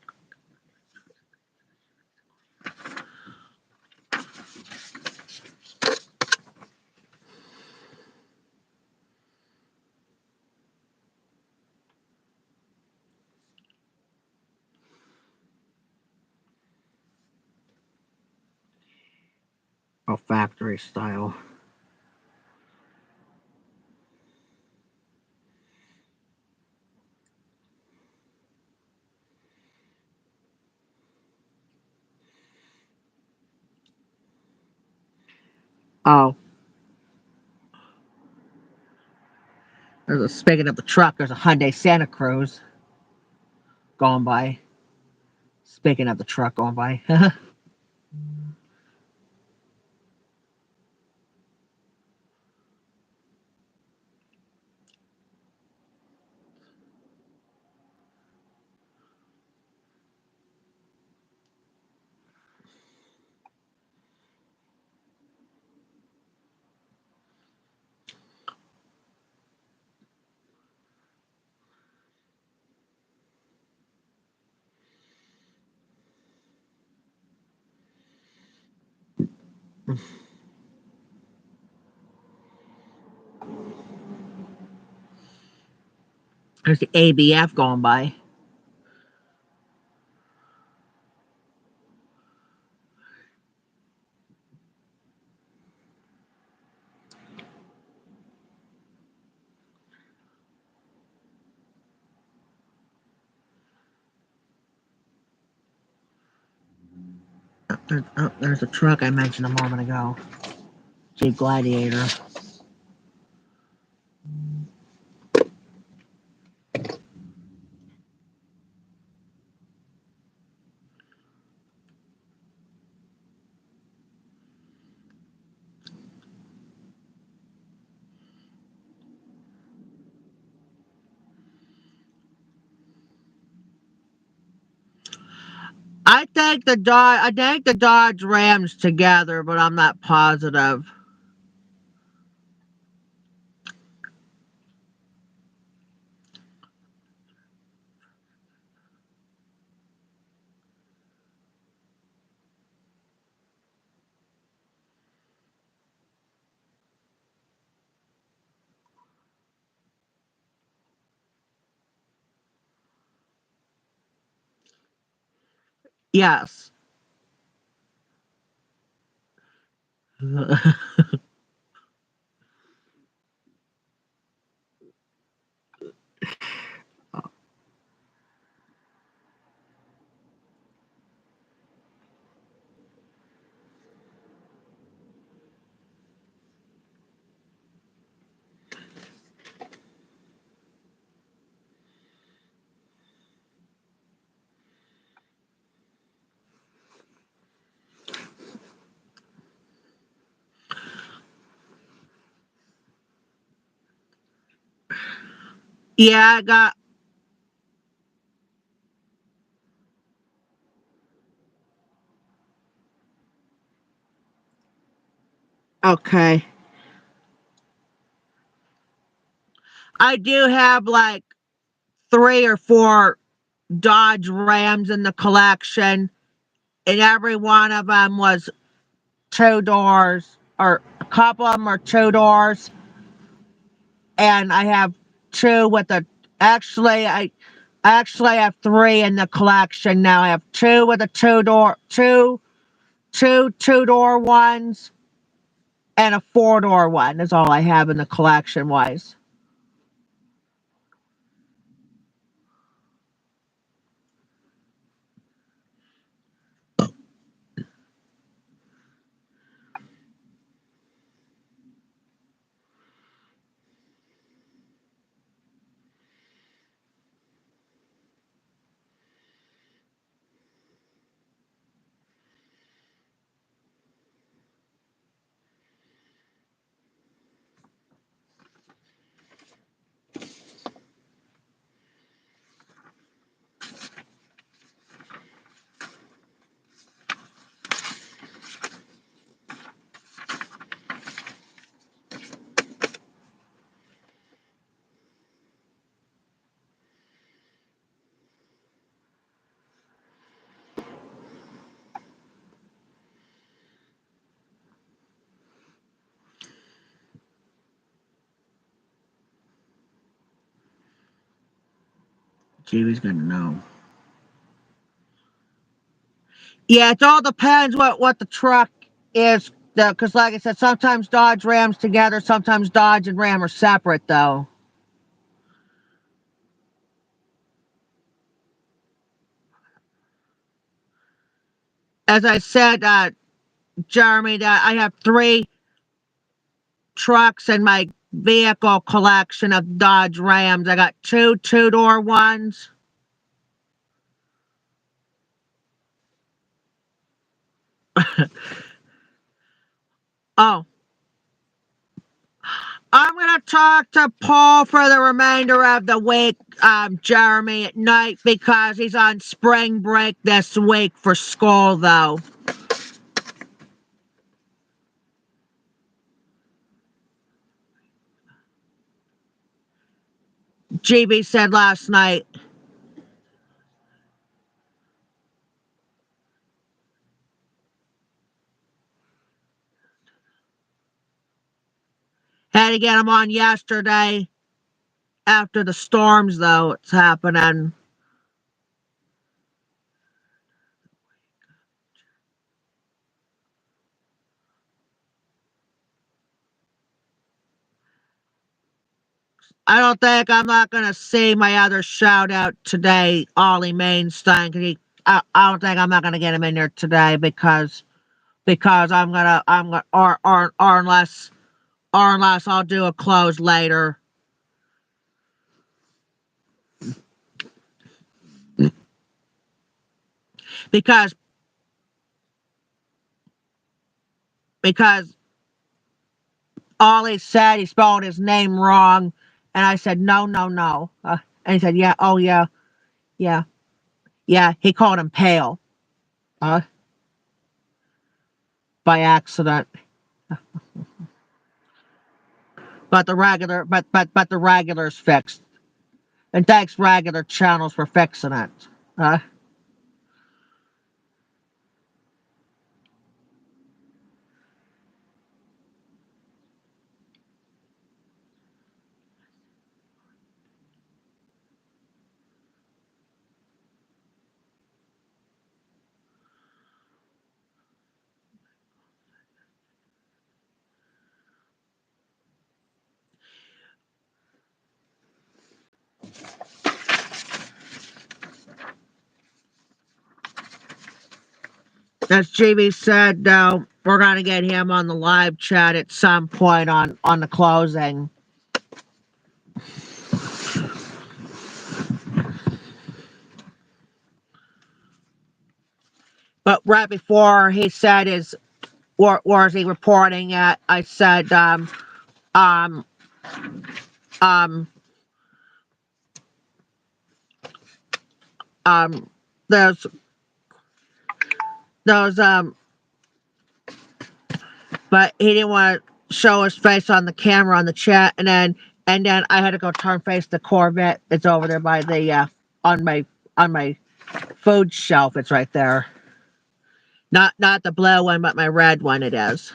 Oh, factory style. Oh, speaking of the truck, there's a Hyundai Santa Cruz going by. Speaking of the truck going by. There's the ABF going by. There's a truck I mentioned a moment ago. Jeep Gladiator. I think the Dodge Rams together, but I'm not positive. Yes. Yeah, I got. Okay. I do have like 3 or 4 Dodge Rams in the collection, and every one of them was 2 doors, or a couple of them are 2 doors, and I have two with a. Actually, I have 3 in the collection now. I have 2 with a 2 door, two-door ones, and a 4-door one. That's all I have in the collection wise. GB's gonna know. Yeah, it all depends what the truck is, though, because like I said, sometimes Dodge Ram's together, sometimes Dodge and Ram are separate, though. As I said, Jeremy, that I have 3 trucks in my vehicle collection of Dodge Rams. I got 2 two-door ones. Oh, I'm going to talk to Paul for the remainder of the week, Jeremy, at night, because he's on spring break this week for school, though. GB said last night. Had to get him on yesterday after the storms, though. It's happening. I don't think I'm not going to see my other shout out today, Ollie Mainstein. 'Cause I don't think I'm not going to get him in there today because I'm gonna or unless I'll do a close later. Because because Ollie said he spelled his name wrong, and I said no, no, no, and he said yeah, oh yeah, yeah, yeah. He called him pale, uh, by accident. But the regular's fixed, and thanks regular channels for fixing it. Uh, as JB said, we're gonna get him on the live chat at some point on the closing. But right before he said his, or is he reporting it? I said, um, um, um, those, those, but he didn't want to show his face on the camera on the chat, and then I had to go turn face the Corvette. It's over there by the, on my food shelf. It's right there. Not the blue one, but my red one. It is.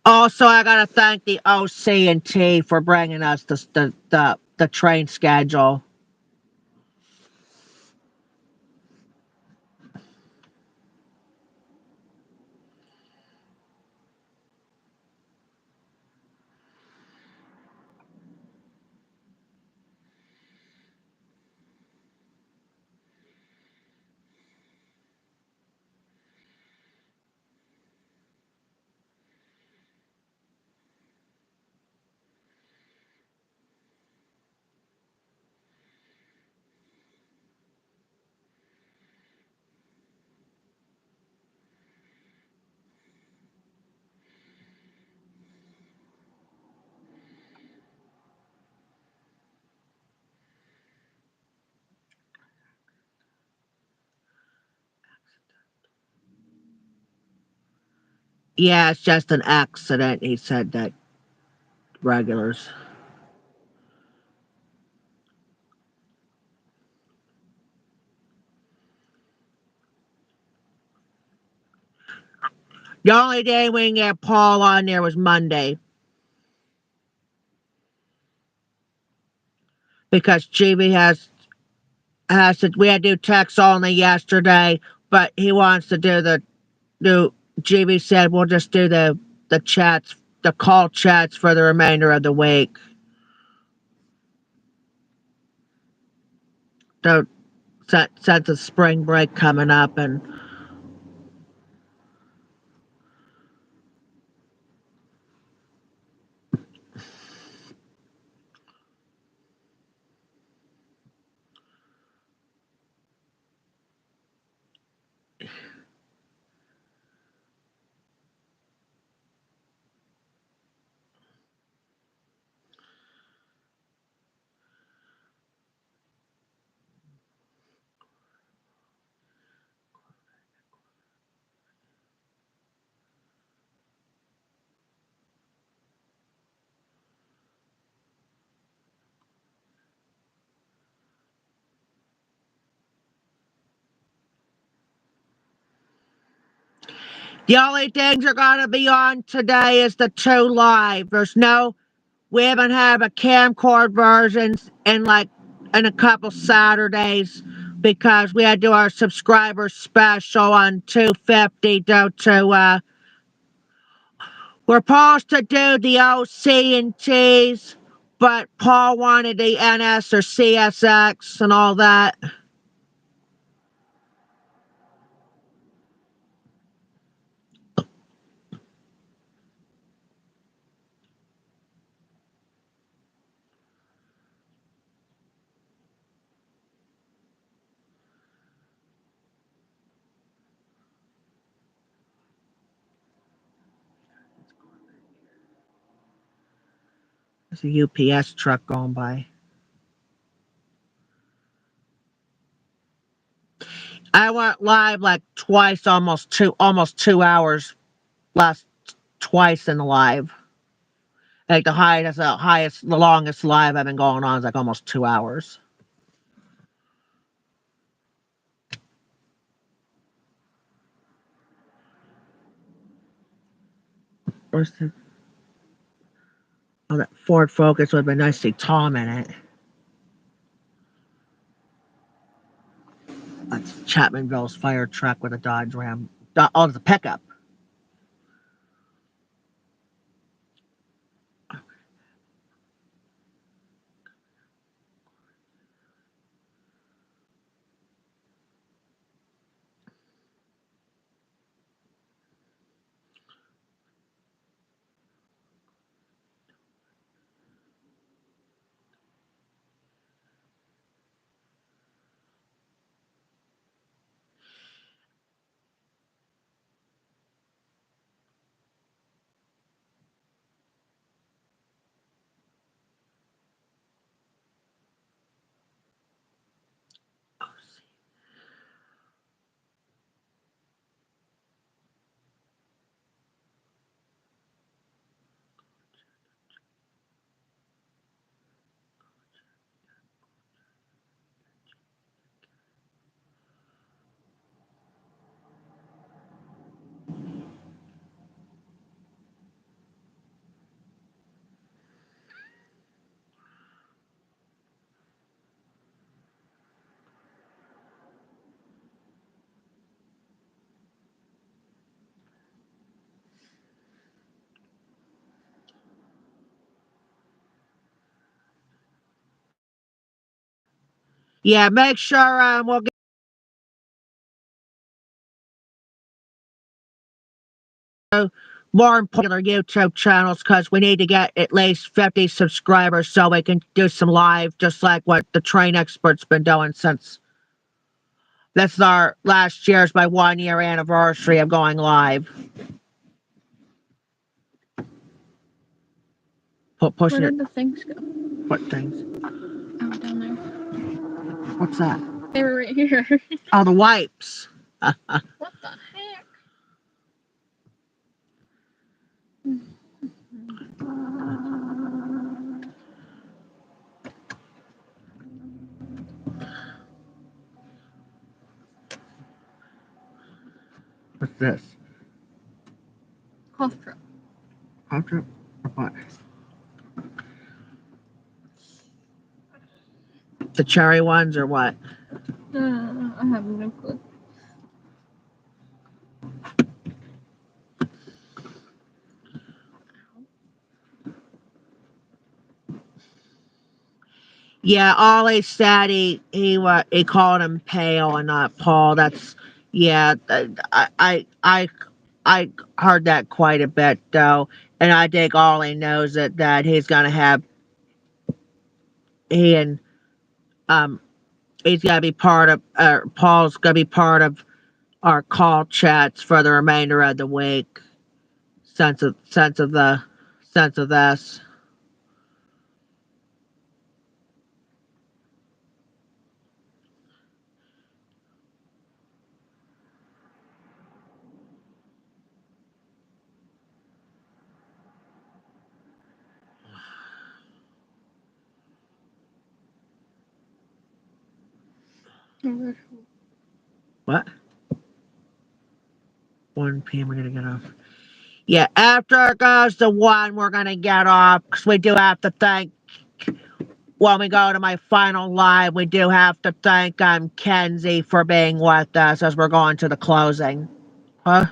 Also, I gotta thank the OC&T for bringing us the train schedule. Yeah, it's just an accident. He said that regulars. The only day we can get Paul on there was Monday because GB has to. We had to do text only yesterday, but he wants to do the do. GB said we'll just do the chats, the call chats for the remainder of the week. So since the spring break coming up, and the only things are gonna be on today is the 2 live. We haven't had a camcord versions in a couple Saturdays because we had to do our subscriber special on 250 we're supposed to do the OC&Ts, but Paul wanted the NS or CSX and all that. There's a UPS truck going by. I went live like twice, almost 2 hours last twice in the live. Like the longest live I've been going on is like almost 2 hours. Where's the that Ford Focus would have been nice to see Tom in it. That's Chapmanville's fire truck with a Dodge Ram. Oh, it's a pickup. Yeah, make sure we'll get more popular YouTube channels because we need to get at least 50 subscribers so we can do some live, just like what the train expert's been doing since this is our last year's my 1 year anniversary of going live. Pushing Where it. did the things go? What things? Oh, down there. What's that? They were right here. Oh, the wipes. What the heck? What's this? Cough drop. Cough drop? Or what? The cherry ones or what? I have no clue. Yeah, Ollie said he called him pale and not Paul. That's yeah. I heard that quite a bit though, and I think Ollie knows that he's gonna have he and um he's gotta be part of Paul's gonna be part of our call chats for the remainder of the week. Sense of this. What? 1 p.m. We're gonna get off. Yeah, after it goes to 1, we're gonna get off because we do have to thank. When we go to my final live, we do have to thank Kenzie for being with us as we're going to the closing. Huh?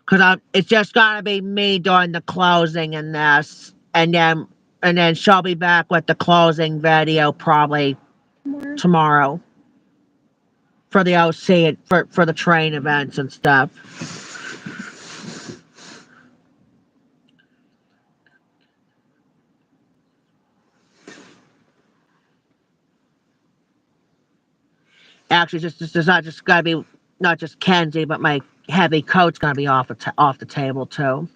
Because it's just gonna be me doing the closing in this, and then she'll be back with the closing video probably tomorrow for the OC and for the train events and stuff. Actually, just it's not just gotta be not just Kenzie, but my heavy coat's gonna be off the table too.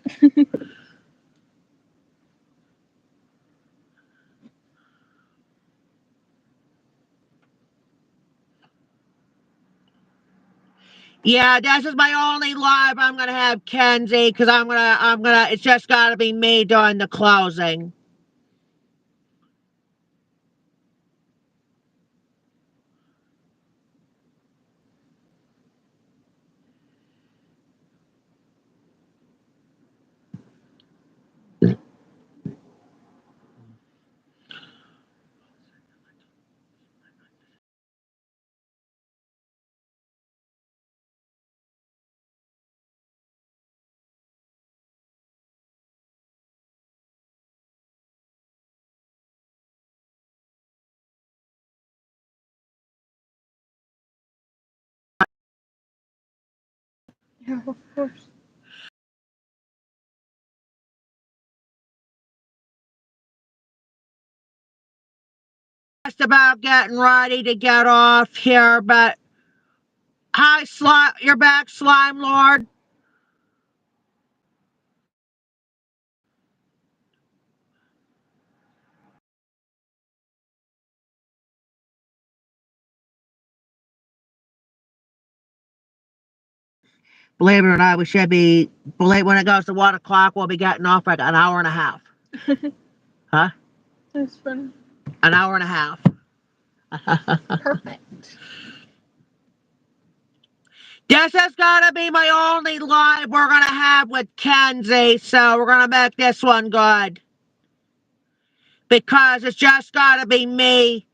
Yeah, this is my only live. I'm gonna have Kenzie because I'm gonna. It's just gotta be me doing the closing. Yeah, of course. Just about getting ready to get off here, but hi, slime. You're back, slime lord. Believe it or not, we should be. Believe when it goes to 1 o'clock, we'll be getting off like an hour and a half. Huh? That's funny. An hour and a half. Perfect. This is gonna be my only live we're gonna have with Kenzie, so we're gonna make this one good. Because it's just gotta be me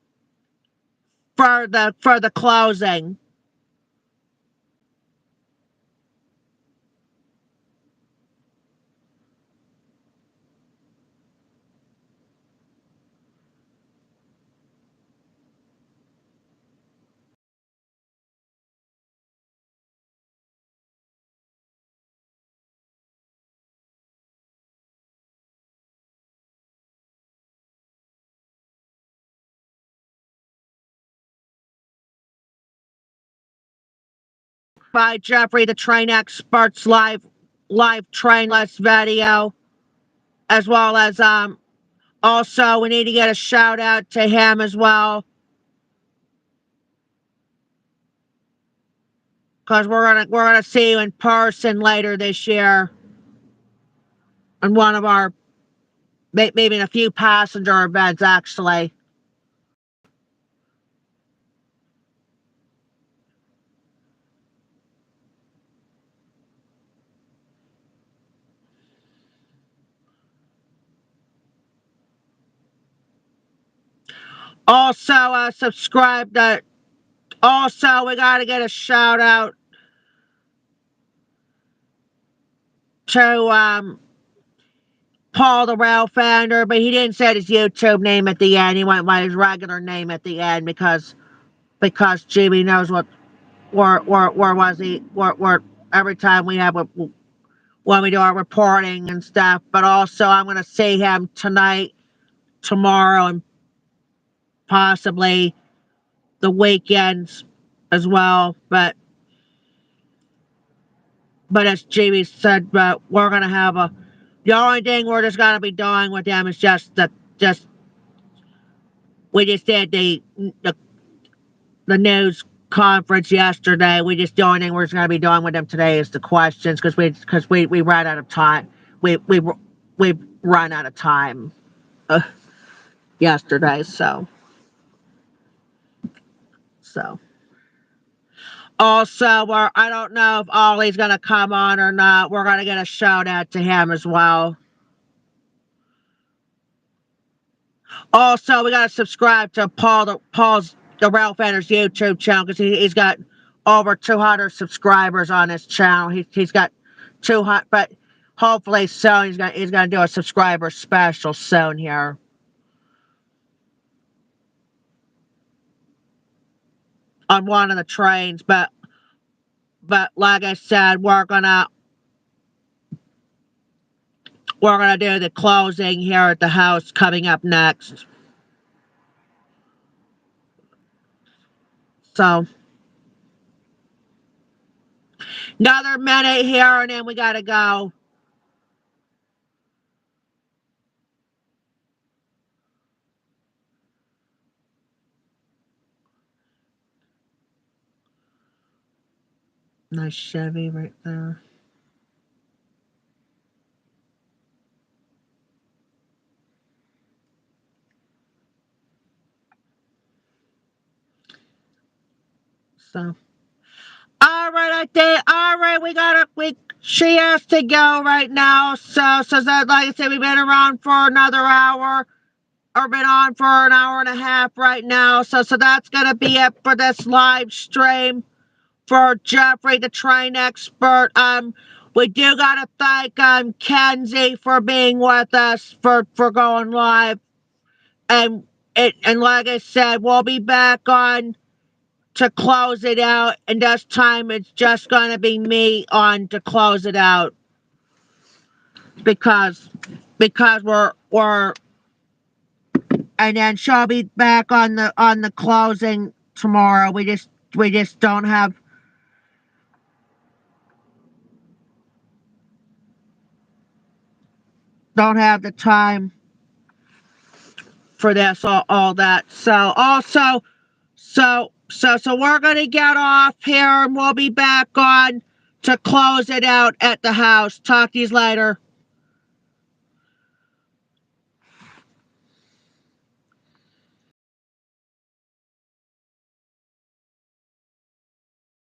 for the closing. by Jeffrey the Train Expert's live train list video, as well as also we need to get a shout out to him as well, because we're gonna see you in person later this year on one of our maybe in a few passenger events actually. Also, subscribe to. Also, we gotta get a shout out to Paul the Rail Founder, but he didn't say his YouTube name at the end. He went by his regular name at the end because Jimmy knows where was he where every time we have when we do our reporting and stuff. But also, I'm gonna see him tonight, tomorrow, and possibly the weekends as well. But as Jimmy said, we're gonna have the only thing we're just gonna be doing with them is just we just did the news conference yesterday. We just the only thing we're just gonna be doing with them today is the questions because we ran out of time. We run out of time yesterday, so. Also, I don't know if Ollie's gonna come on or not. We're gonna get a shout out to him as well. Also, we gotta subscribe to Paul's the Ralph Enders YouTube channel because he's got over 200 subscribers on his channel. He's got 200, but hopefully soon he's gonna do a subscriber special soon here. On one of the trains, but like I said, we're gonna do the closing here at the house coming up next. So another minute here and then we gotta go. Nice Chevy right there. So all right, I think. All right, she has to go right now. So that, like I said, we've been around for another hour, or been on for an hour and a half right now. So that's gonna be it for this live stream for Jeffrey the Train Expert. We do gotta thank Kenzie for being with us for going live, and like I said, we'll be back on to close it out, and this time it's just gonna be me on to close it out because we're and then she'll be back on the closing tomorrow. We just don't have the time for this all that. So also so we're gonna get off here and we'll be back on to close it out at the house. Talk to you later.